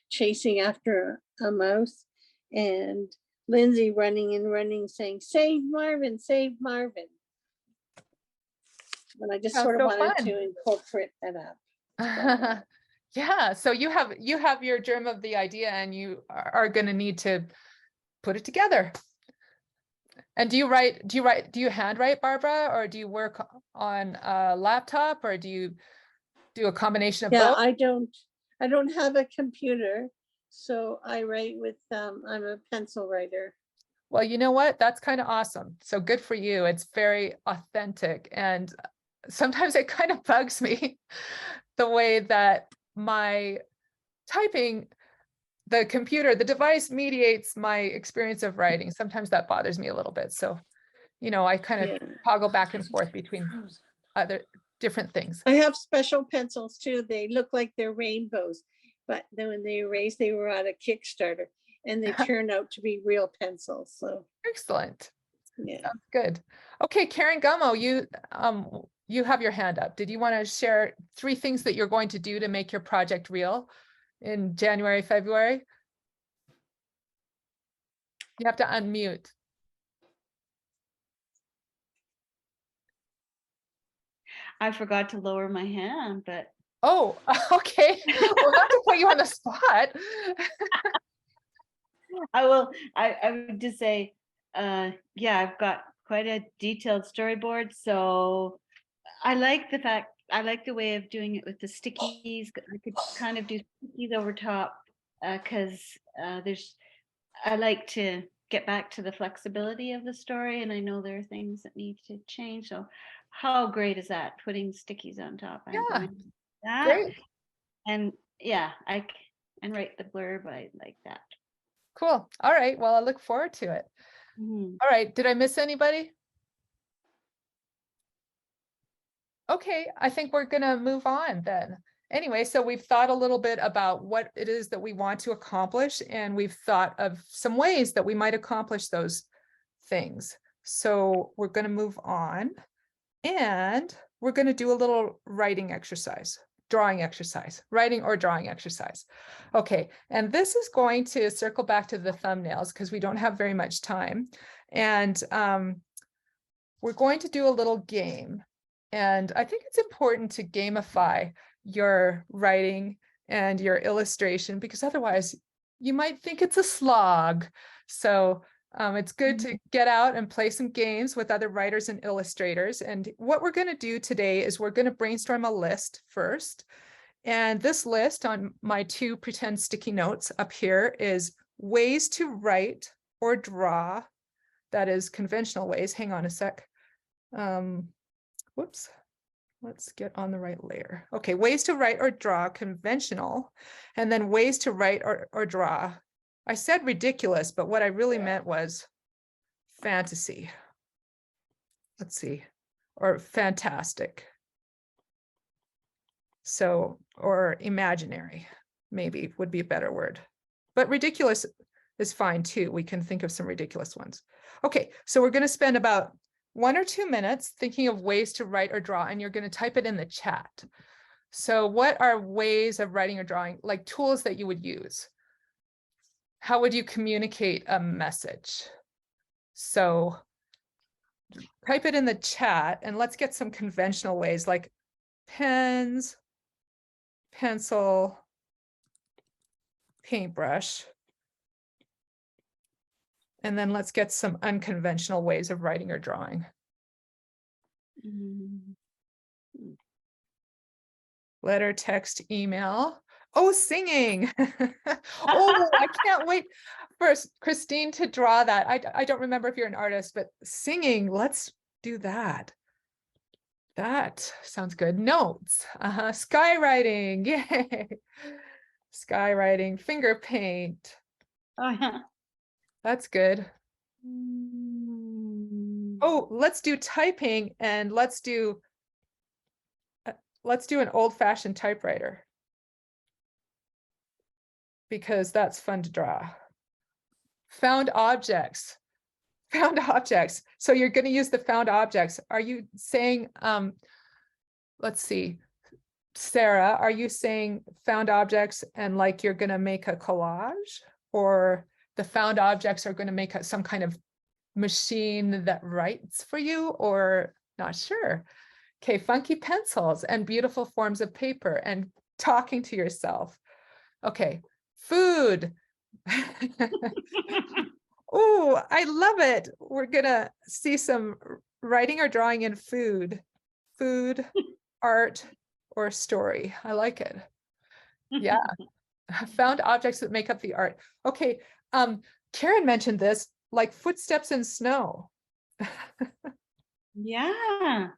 chasing after a mouse, and Lindsay running and running, saying, "Save Marvin, save Marvin." And I just
Sounds
sort of
so
wanted
fun.
to incorporate that up.
Yeah, so you have your germ of the idea, and you are going to need to put it together. And do you handwrite, Barbara, or do you work on a laptop, or do you do a combination of
Yeah,
both?
I don't have a computer, so I write with, I'm a pencil writer.
Well, you know what? That's kind of awesome. So good for you. It's very authentic. And sometimes it kind of bugs me the way that my typing, the computer, the device mediates my experience of writing. Sometimes that bothers me a little bit. So, I kind of toggle back and forth between other different things.
I have special pencils too. They look like they're rainbows, but then when they erased, they were on a Kickstarter, and they turned out to be real pencils. So
Excellent.
yeah.
Sounds good. Okay, Karen Gummo, you have your hand up. Did you want to share 3 things that you're going to do to make your project real in January, February? You have to unmute.
I forgot to lower my hand, but
Oh, okay. We'll have to put you on the spot.
I would just say, yeah, I've got quite a detailed storyboard. So I like the way of doing it with the stickies. I could kind of do stickies over top, because I like to get back to the flexibility of the story, and I know there are things that need to change. So how great is that, putting stickies on top? I'm
Yeah,
going to do that.
great.
And yeah, and write the blurb. I like that.
Cool. All right. Well, I look forward to it. All right. Did I miss anybody? Okay, I think we're going to move on then. Anyway, so we've thought a little bit about what it is that we want to accomplish, and we've thought of some ways that we might accomplish those things. So we're going to move on, and we're going to do a little writing exercise, drawing exercise, writing or drawing exercise. Okay, and this is going to circle back to the thumbnails because we don't have very much time. And we're going to do a little game. And I think it's important to gamify your writing and your illustration, because otherwise you might think it's a slog. So it's good to get out and play some games with other writers and illustrators. And what we're going to do today is we're going to brainstorm a list first. And this list on my 2 pretend sticky notes up here is ways to write or draw. That is conventional ways. Hang on a sec. Whoops. Let's get on the right layer. Okay, ways to write or draw, conventional, and then ways to write or draw. I said ridiculous, but what I really meant was fantasy. Let's see, or fantastic. So, or imaginary, maybe would be a better word. But ridiculous is fine too. We can think of some ridiculous ones. Okay, so we're going to spend about 1 or 2 minutes thinking of ways to write or draw, and you're going to type it in the chat. So what are ways of writing or drawing, like tools that you would use? How would you communicate a message? So type it in the chat, and let's get some conventional ways like pens, pencil, paintbrush. And then let's get some unconventional ways of writing or drawing. Letter, text, email. Oh, singing. Oh, I can't wait for Christine to draw that. I don't remember if you're an artist, but singing, let's do that. That sounds good. Notes, skywriting, yay. Skywriting, finger paint.
Oh, yeah.
That's good. Oh, let's do typing, and let's do an old-fashioned typewriter, because that's fun to draw. Found objects. Found objects. So you're going to use the found objects. Are you saying, let's see, Sarah, are you saying found objects and like you're going to make a collage, or the found objects are going to make some kind of machine that writes for you, or not sure? Okay, funky pencils and beautiful forms of paper and talking to yourself. Okay, food. Oh, I love it. We're gonna see some writing or drawing in food, art, or story. I like it. Yeah. Found objects that make up the art. Okay, Karen mentioned this, like footsteps in snow.
Yeah.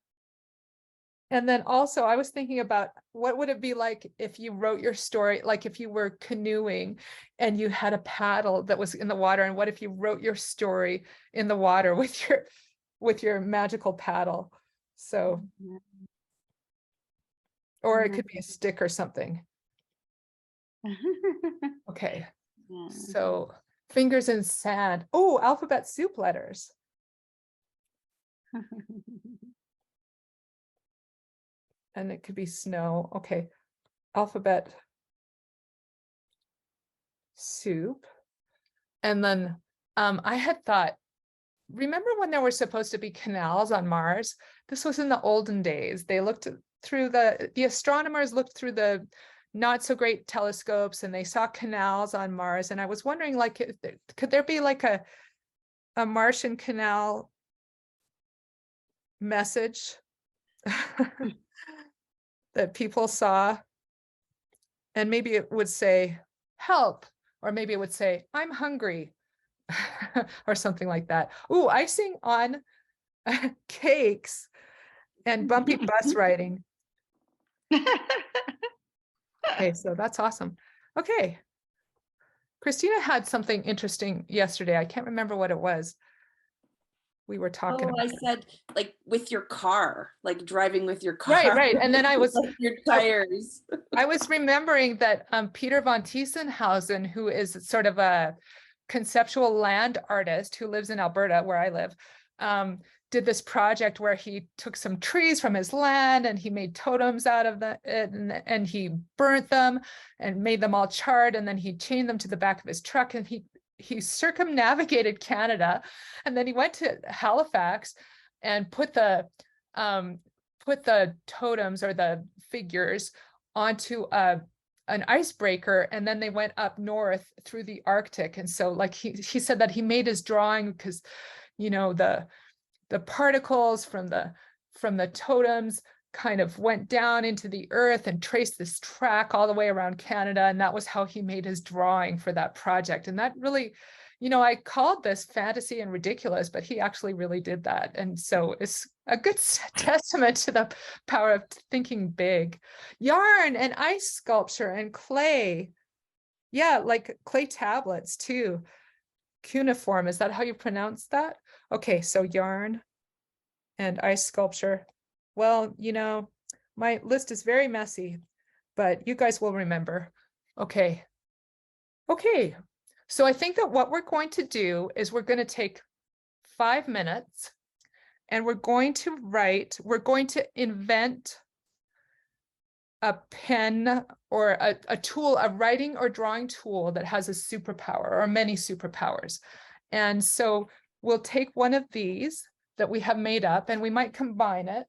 And then also I was thinking about what would it be like if you wrote your story, like if you were canoeing and you had a paddle that was in the water, and what if you wrote your story in the water with your magical paddle? So, or it could be a stick or something. Okay, so fingers in sand. Oh, alphabet soup letters. And it could be snow. Okay, alphabet soup. And then I had thought, remember when there were supposed to be canals on Mars? This was in the olden days. They looked through the astronomers looked through the not so great telescopes, and they saw canals on Mars. And I was wondering, like, could there be like a Martian canal message that people saw? And maybe it would say, help, or maybe it would say, I'm hungry, or something like that. Ooh, icing on cakes and bumpy bus riding. Okay, so that's awesome. Okay. Christina had something interesting yesterday. I can't remember what it was. We were talking about.
I said like with your car, like driving with your car.
Right. And then I was
like your tires.
I was remembering that Peter von Tiesenhausen, who is sort of a conceptual land artist who lives in Alberta, where I live, did this project where he took some trees from his land and he made totems out of it, and he burnt them and made them all charred, and then he chained them to the back of his truck, and he circumnavigated Canada, and then he went to Halifax and put the put the totems or the figures onto an icebreaker, and then they went up north through the Arctic. And so like he said that he made his drawing because, you know, the particles from the totems kind of went down into the earth and traced this track all the way around Canada. And that was how he made his drawing for that project. And that really, you know, I called this fantasy and ridiculous, but he actually really did that. And so it's a good testament to the power of thinking big. Yarn and ice sculpture and clay. Yeah, like clay tablets too. Cuneiform, is that how you pronounce that? Okay, so yarn and ice sculpture. Well, you know, my list is very messy, but you guys will remember. Okay. Okay. So I think that what we're going to do is we're going to take 5 minutes and we're going to invent a pen or a tool, a writing or drawing tool that has a superpower or many superpowers. And so we'll take one of these that we have made up and we might combine it.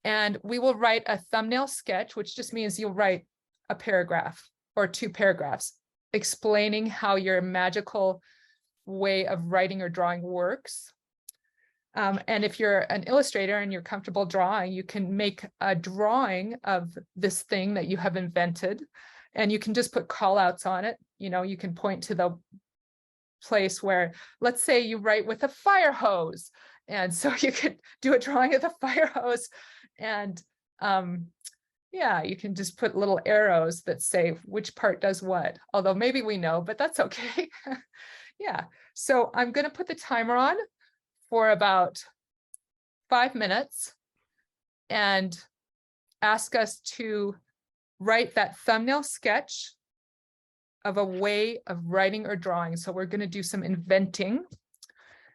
And we will write a thumbnail sketch, which just means you'll write a paragraph or 2 paragraphs explaining how your magical way of writing or drawing works. And if you're an illustrator and you're comfortable drawing, you can make a drawing of this thing that you have invented, and you can just put call outs on it. You know, you can point to the place where, let's say you write with a fire hose. And so you could do a drawing of the fire hose, and yeah, you can just put little arrows that say which part does what, although maybe we know, but that's okay. Yeah, so I'm going to put the timer on for about 5 minutes and ask us to write that thumbnail sketch of a way of writing or drawing. So we're going to do some inventing.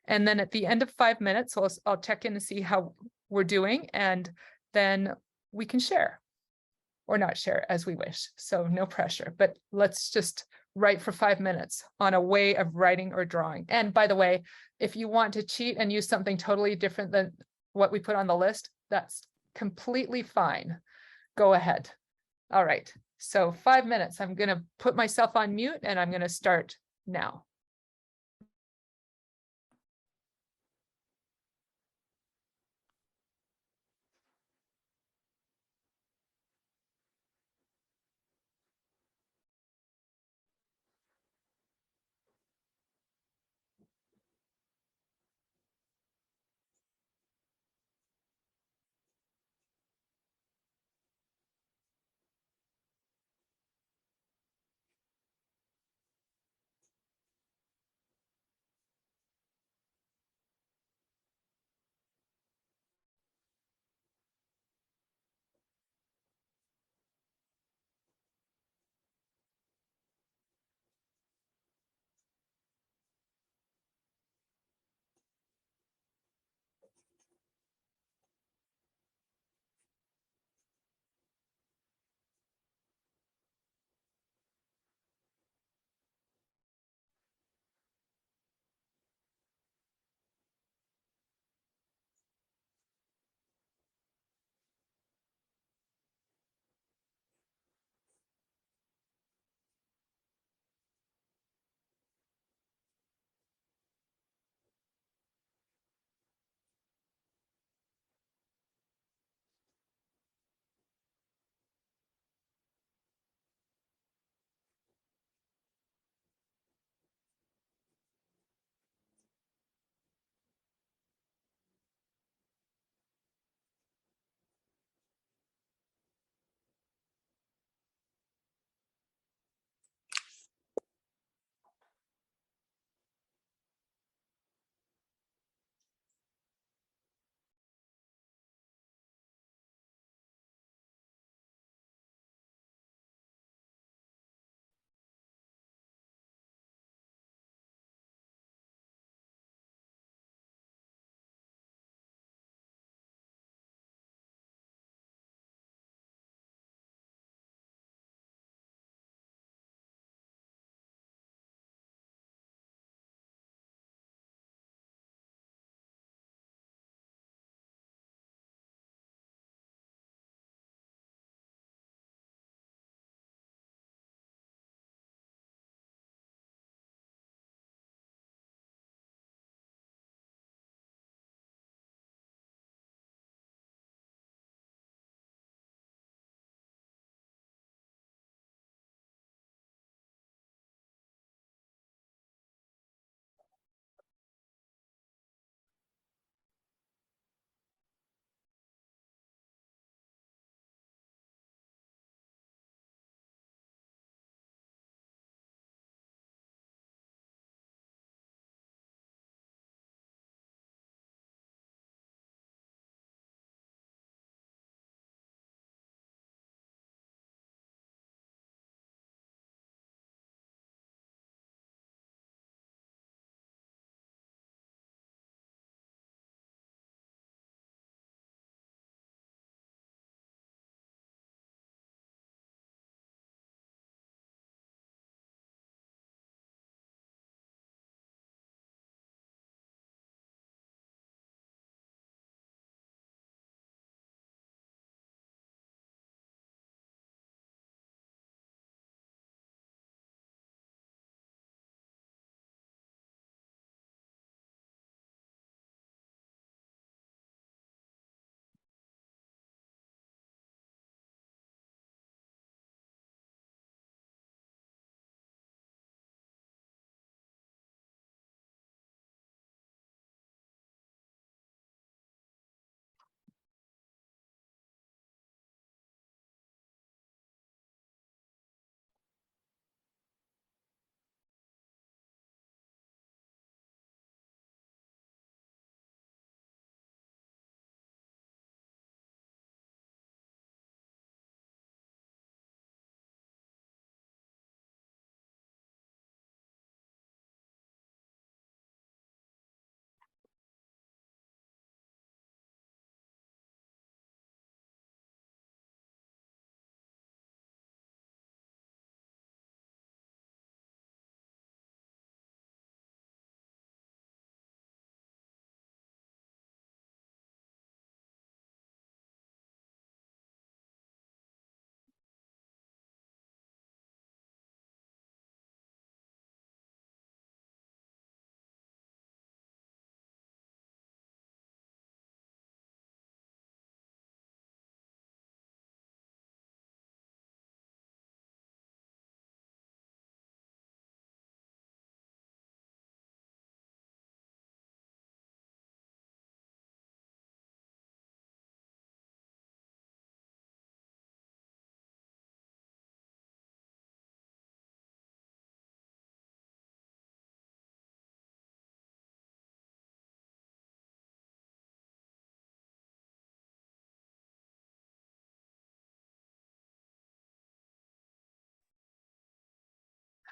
And then at the end of 5 minutes, I'll check in to see how we're doing, and then we can share or not share as we wish. So no pressure, but let's just write for 5 minutes on a way of writing or drawing. And by the way, if you want to cheat and use something totally different than what we put on the list, that's completely fine. Go ahead. All right. So 5 minutes, I'm going to put myself on mute and I'm going to start now.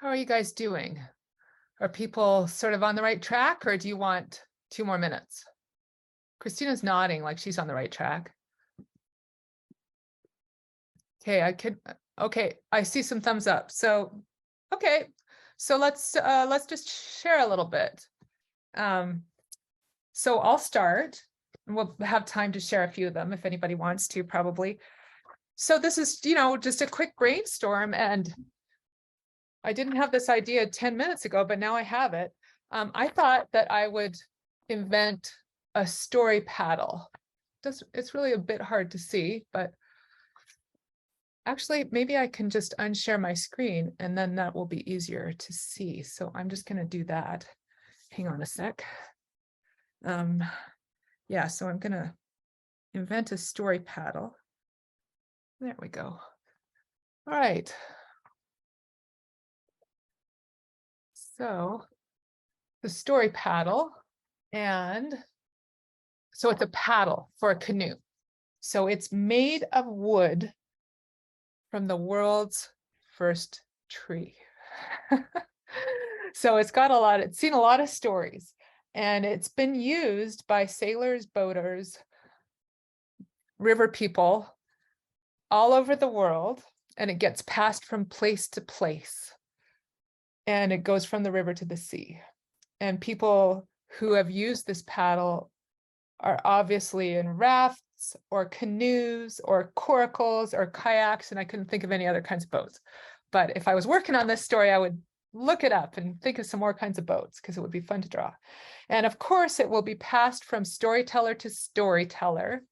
How are you guys doing? Are people sort of on the right track, or do you want 2 more minutes? Christina's nodding like she's on the right track. Okay, okay, I see some thumbs up. So, okay, so let's just share a little bit. So I'll start, and we'll have time to share a few of them if anybody wants to, probably. So this is, just a quick brainstorm, and I didn't have this idea 10 minutes ago, but now I have it. I thought that I would invent a story paddle. It's really a bit hard to see, but actually maybe I can just unshare my screen and then that will be easier to see. So I'm just going to do that. Hang on a sec. Yeah, so I'm going to invent a story paddle. There we go. All right. So the story paddle, and so it's a paddle for a canoe. So it's made of wood from the world's first tree. So it's seen a lot of stories, and it's been used by sailors, boaters, river people all over the world, and it gets passed from place to place. And it goes from the river to the sea. And people who have used this paddle are obviously in rafts or canoes or coracles or kayaks, and I couldn't think of any other kinds of boats. But if I was working on this story, I would look it up and think of some more kinds of boats because it would be fun to draw. And of course, it will be passed from storyteller to storyteller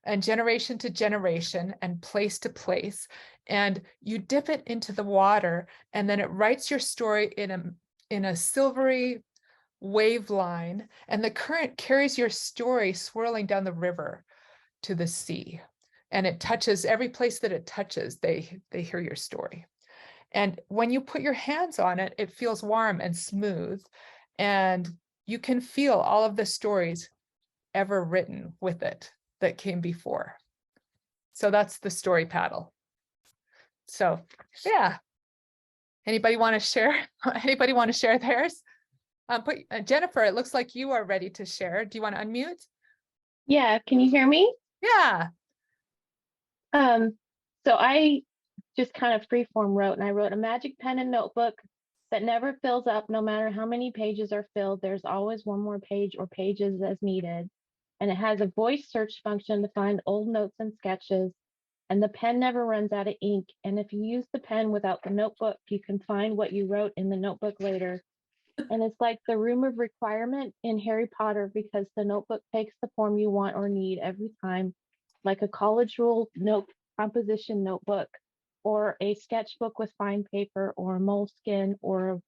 and generation to generation and place to place. And you dip it into the water, and then it writes your story in a silvery wave line, and the current carries your story swirling down the river to the sea. And it touches every place that it touches, they hear your story. And when you put your hands on it, it feels warm and smooth, and you can feel all of the stories ever written with it that came before. So that's the story paddle. So yeah, anybody want to share? Anybody want to share theirs? Jennifer, it looks like you are ready to share. Do you want to unmute?
Yeah, can you hear me?
Yeah.
So I just kind of freeform wrote, and I wrote a magic pen and notebook that never fills up. No matter how many pages are filled, there's always one more page or pages as needed. And it has a voice search function to find old notes and sketches. And the pen never runs out of ink. And if you use the pen without the notebook, you can find what you wrote in the notebook later. And it's like the room of requirement in Harry Potter, because the notebook takes the form you want or need every time, like a college rule note composition notebook, or a sketchbook with fine paper, or a moleskin, or a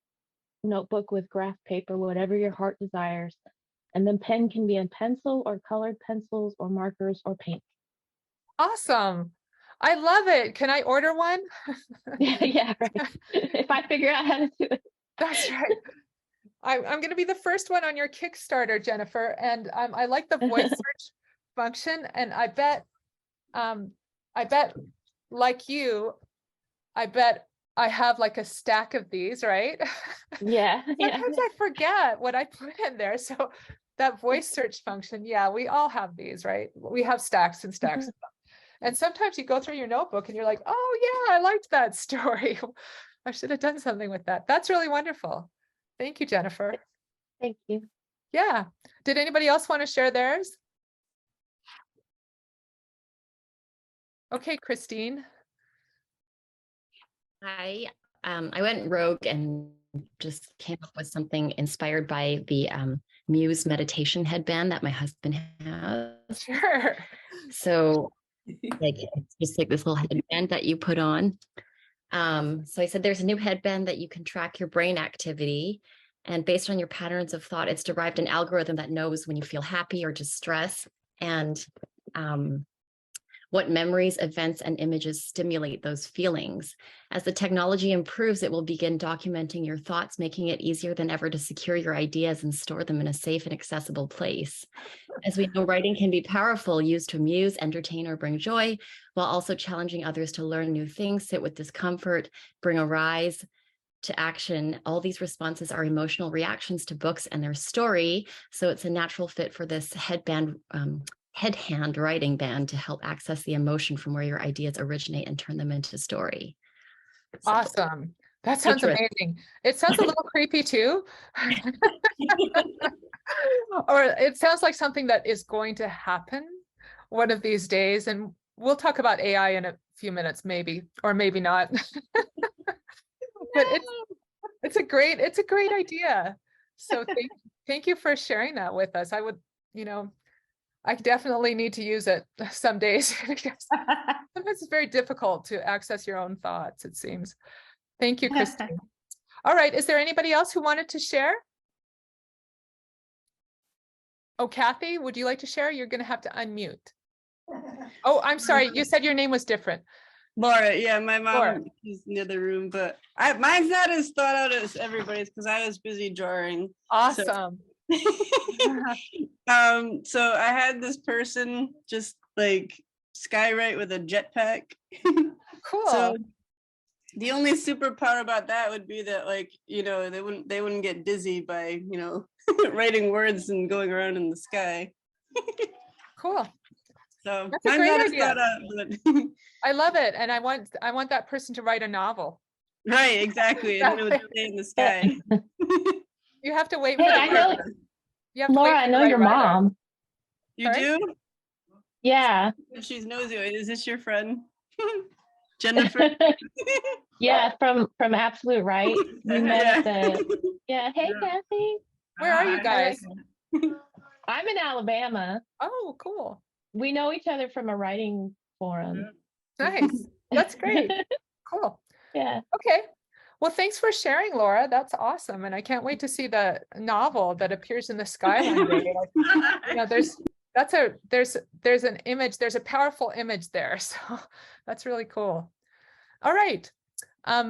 notebook with graph paper, whatever your heart desires. And then pen can be in pencil or colored pencils or markers or paint.
Awesome. I love it. Can I order one?
Yeah, right. If I figure out how to do it.
That's right. I'm going to be the first one on your Kickstarter, Jennifer. And I like the voice search function. And I bet like you, I bet I have like a stack of these, right?
Yeah.
Sometimes I forget what I put in there. So that voice search function, yeah, we all have these, right? We have stacks and stacks of them. And sometimes you go through your notebook and you're like, oh yeah, I liked that story. I should have done something with that. That's really wonderful. Thank you, Jennifer.
Thank you.
Yeah. Did anybody else want to share theirs? Okay, Christine.
I went rogue and just came up with something inspired by the Muse meditation headband that my husband has.
Sure.
So like it's just like this little headband that you put on. So I said there's a new headband that you can track your brain activity, and based on your patterns of thought, it's derived an algorithm that knows when you feel happy or distress, and what memories, events, and images stimulate those feelings. As the technology improves, it will begin documenting your thoughts, making it easier than ever to secure your ideas and store them in a safe and accessible place. As we know, writing can be powerful, used to amuse, entertain, or bring joy, while also challenging others to learn new things, sit with discomfort, bring a rise, to action. All these responses are emotional reactions to books and their story. So it's a natural fit for this headband, head hand writing band to help access the emotion from where your ideas originate and turn them into story. So,
Awesome. That sounds
Futurist.
amazing. It sounds a little creepy too. Or it sounds like something that is going to happen one of these days. And we'll talk about AI in a few minutes, maybe, or maybe not. But it's a great idea. So thank you for sharing that with us. I would, I definitely need to use it some days because sometimes it's very difficult to access your own thoughts, it seems. Thank you, Christine. All right, is there anybody else who wanted to share? Oh, Kathy, would you like to share? You're going to have to unmute. Oh, I'm sorry. You said your name was different.
Laura, yeah, my mom
Laura.
is in the other room, but mine's not as thought out as everybody's because I was busy drawing.
Awesome.
So I had this person just like skywrite with a jetpack.
Cool.
So the only superpower about that would be that, like, they wouldn't get dizzy by, writing words and going around in the sky.
Cool.
So
that's a great idea.
But
I love it, and I want that person to write a novel.
Right, exactly, and then it would stay in the sky.
You have to wait
Hey,
for the
I know,
writer. You have to
Laura,
wait
I
for the
know
right
your
writer.
mom.
You
Sorry?
do?
Yeah.
She's nosy. Is this your friend? Jennifer?
Yeah, from Absolute Right. We met at the, yeah. Hey, Kathy.
Where are you guys?
I'm in Alabama.
Oh, cool.
We know each other from a writing forum.
Nice. That's great. Cool.
Yeah.
Okay. Well, thanks for sharing, Laura. That's awesome. And I can't wait to see the novel that appears in the sky one day. There's an image, there's a powerful image there. So that's really cool. All right.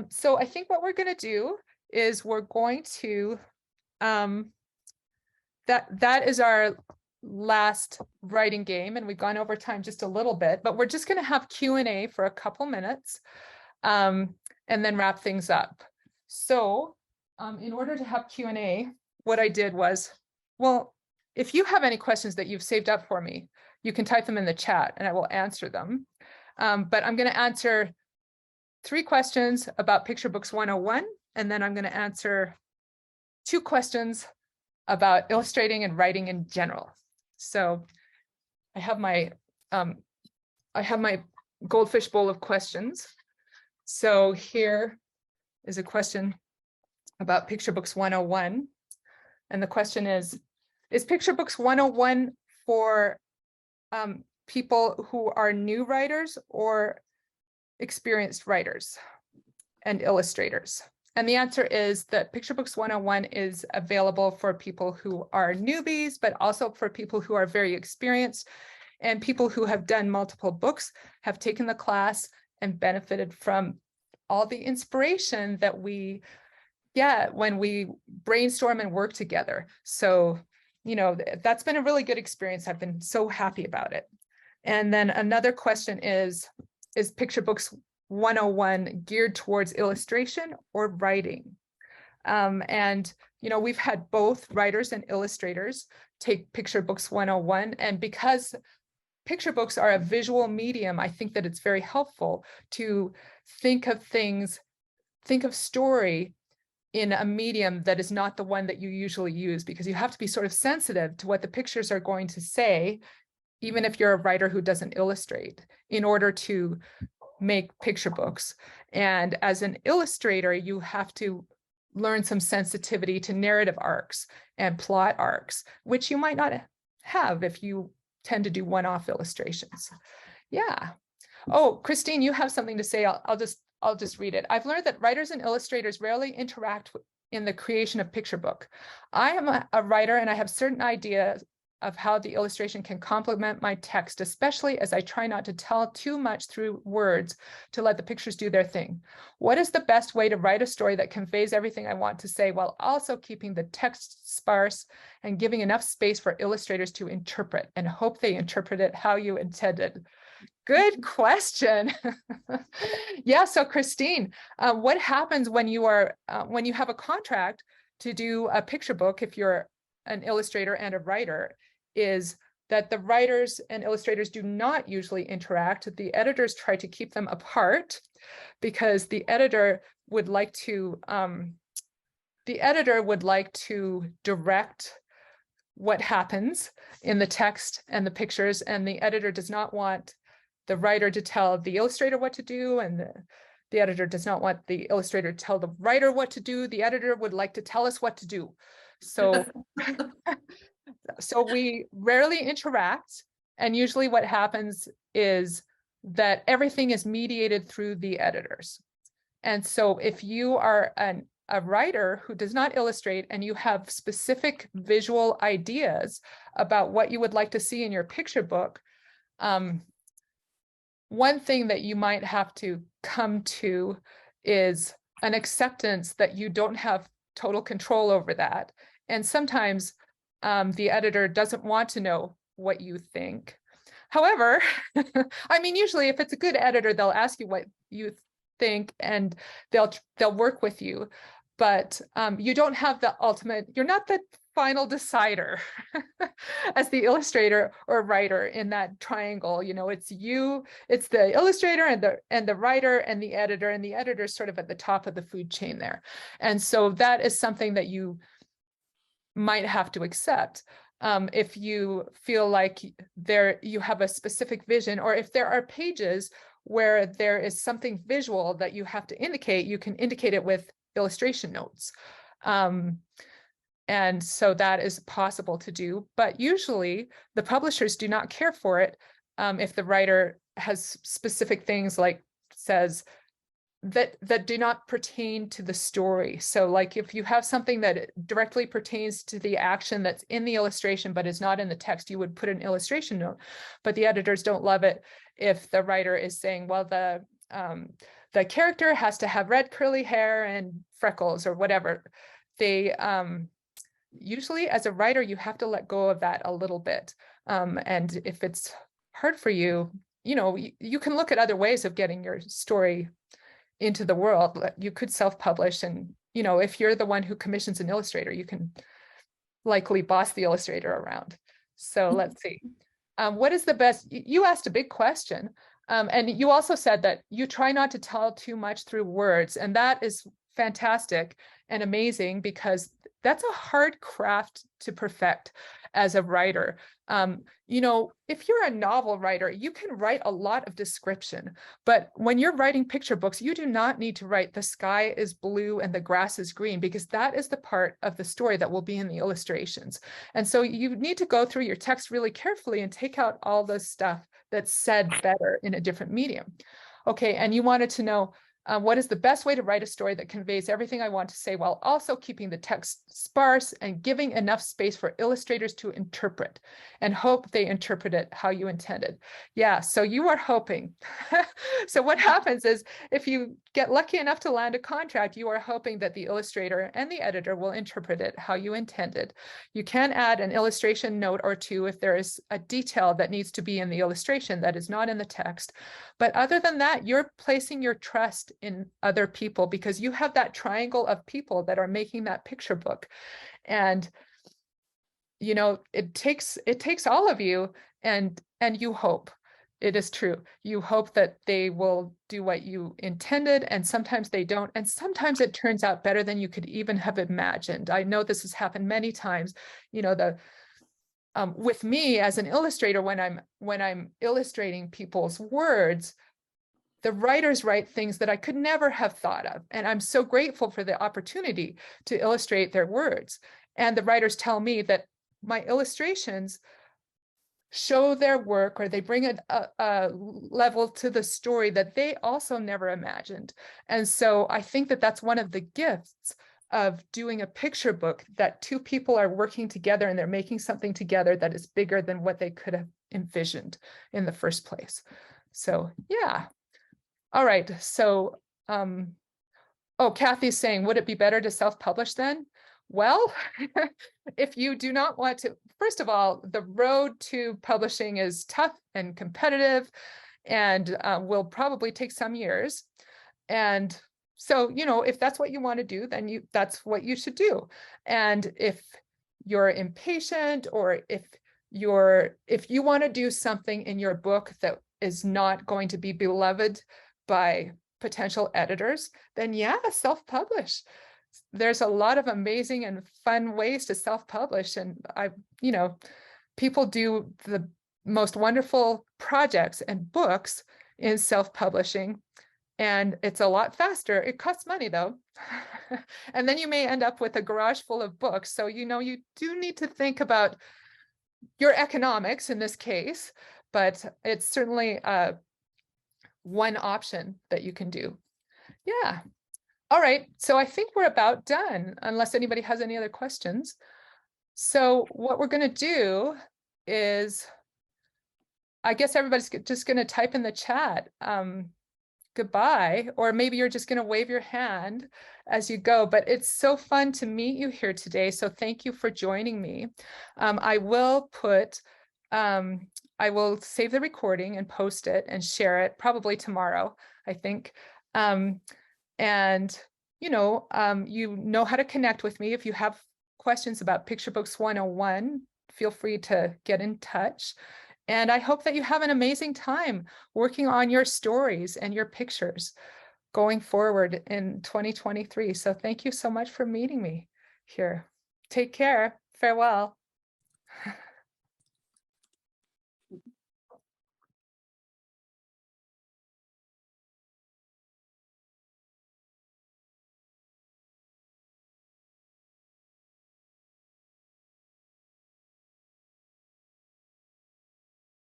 So I think what we're going to do is we're going to, that is our last writing game, and we've gone over time just a little bit, but we're just going to have Q&A for a couple minutes, and then wrap things up. So in order to have Q&A, what I did was, well, if you have any questions that you've saved up for me, you can type them in the chat and I will answer them. But I'm going to answer 3 questions about Picture Books 101, and then I'm going to answer 2 questions about illustrating and writing in general. So I have my goldfish bowl of questions. So here is a question about Picture Books 101. And the question is Picture Books 101 for people who are new writers or experienced writers and illustrators? And the answer is that Picture Books 101 is available for people who are newbies, but also for people who are very experienced, and people who have done multiple books, have taken the class and benefited from all the inspiration that we get when we brainstorm and work together. So, that's been a really good experience. I've been so happy about it. And then another question is Picture Books 101 geared towards illustration or writing? And we've had both writers and illustrators take Picture Books 101, and because picture books are a visual medium, I think that it's very helpful to think of story in a medium that is not the one that you usually use, because you have to be sort of sensitive to what the pictures are going to say, even if you're a writer who doesn't illustrate, in order to make picture books. And as an illustrator, you have to learn some sensitivity to narrative arcs and plot arcs, which you might not have if you tend to do one-off illustrations. Yeah. Oh, Christine, you have something to say. I'll just read it. I've learned that writers and illustrators rarely interact in the creation of picture book. I am a writer and I have certain ideas of how the illustration can complement my text, especially as I try not to tell too much through words to let the pictures do their thing. What is the best way to write a story that conveys everything I want to say while also keeping the text sparse and giving enough space for illustrators to interpret, and hope they interpret it how you intended? Good question. Yeah, so Christine, what happens when you are when you have a contract to do a picture book, if you're an illustrator and a writer, is that the writers and illustrators do not usually interact. The editors try to keep them apart because the editor would like to direct what happens in the text and the pictures, and the editor does not want the writer to tell the illustrator what to do, and the editor does not want the illustrator to tell the writer what to do. The editor would like to tell us what to do. So, so we rarely interact, and usually what happens is that everything is mediated through the editors. And so if you are a writer who does not illustrate and you have specific visual ideas about what you would like to see in your picture book, one thing that you might have to come to is an acceptance that you don't have total control over that. And sometimes the editor doesn't want to know what you think. However, I mean, usually if it's a good editor, they'll ask you what you think and they'll work with you. But you don't have the ultimate, you're not the final decider as the illustrator or writer in that triangle. You know, it's you, it's the illustrator and the writer and the editor is sort of at the top of the food chain there. And so that is something that you might have to accept. If you feel like you have a specific vision, or if there are pages where there is something visual that you have to indicate, you can indicate it with illustration notes. And so that is possible to do, but usually the publishers do not care for it if the writer has specific things like says that do not pertain to the story. So like if you have something that directly pertains to the action that's in the illustration but is not in the text, you would put an illustration note. But the editors don't love it if the writer is saying, well, the character has to have red curly hair and freckles or whatever. They usually as a writer, you have to let go of that a little bit. And if it's hard for you, you know, you can look at other ways of getting your story into the world. You could self-publish, and, you know, if you're the one who commissions an illustrator, you can likely boss the illustrator around. So let's see. What is the best? You asked a big question. And you also said that you try not to tell too much through words, and that is fantastic and amazing because that's a hard craft to perfect as a writer. You know, if you're a novel writer, you can write a lot of description, but when you're writing picture books, you do not need to write the sky is blue and the grass is green, because that is the part of the story that will be in the illustrations. And so you need to go through your text really carefully and take out all the stuff that's said better in a different medium. Okay, and you wanted to know, what is the best way to write a story that conveys everything I want to say while also keeping the text sparse and giving enough space for illustrators to interpret and hope they interpret it how you intended? Yeah, so you are hoping. So what happens is if you get lucky enough to land a contract, you are hoping that the illustrator and the editor will interpret it how you intended. You can add an illustration note or two if there is a detail that needs to be in the illustration that is not in the text. But other than that, you're placing your trust in other people because you have that triangle of people that are making that picture book. And, you know, it takes all of you, and you hope. It is true. You hope that they will do what you intended, and sometimes they don't. And sometimes it turns out better than you could even have imagined. I know this has happened many times. You know, with me as an illustrator, when I'm illustrating people's words, the writers write things that I could never have thought of. And I'm so grateful for the opportunity to illustrate their words. And the writers tell me that my illustrations show their work, or they bring a level to the story that they also never imagined. And so I think that that's one of the gifts of doing a picture book, that two people are working together and they're making something together that is bigger than what they could have envisioned in the first place. So yeah. All right. So, oh, Kathy's saying, would it be better to self-publish then? Well, if you do not want to, first of all, the road to publishing is tough and competitive. and will probably take some years. And so, you know, if that's what you want to do, then that's what you should do. And if you're impatient, or if you want to do something in your book that is not going to be beloved by potential editors, then yeah, self-publish. There's a lot of amazing and fun ways to self-publish. And you know, people do the most wonderful projects and books in self-publishing, and it's a lot faster. It costs money though. And then you may end up with a garage full of books. So, you know, you do need to think about your economics in this case, but it's certainly one option that you can do. Yeah. All right. So I think we're about done, unless anybody has any other questions. So what we're going to do is, I guess everybody's just going to type in the chat goodbye, or maybe you're just going to wave your hand as you go. But it's so fun to meet you here today. So thank you for joining me. I will save the recording and post it and share it probably tomorrow, I think. And you know how to connect with me. If you have questions about Picture Books 101, feel free to get in touch. And I hope that you have an amazing time working on your stories and your pictures going forward in 2023. So thank you so much for meeting me here. Take care. Farewell.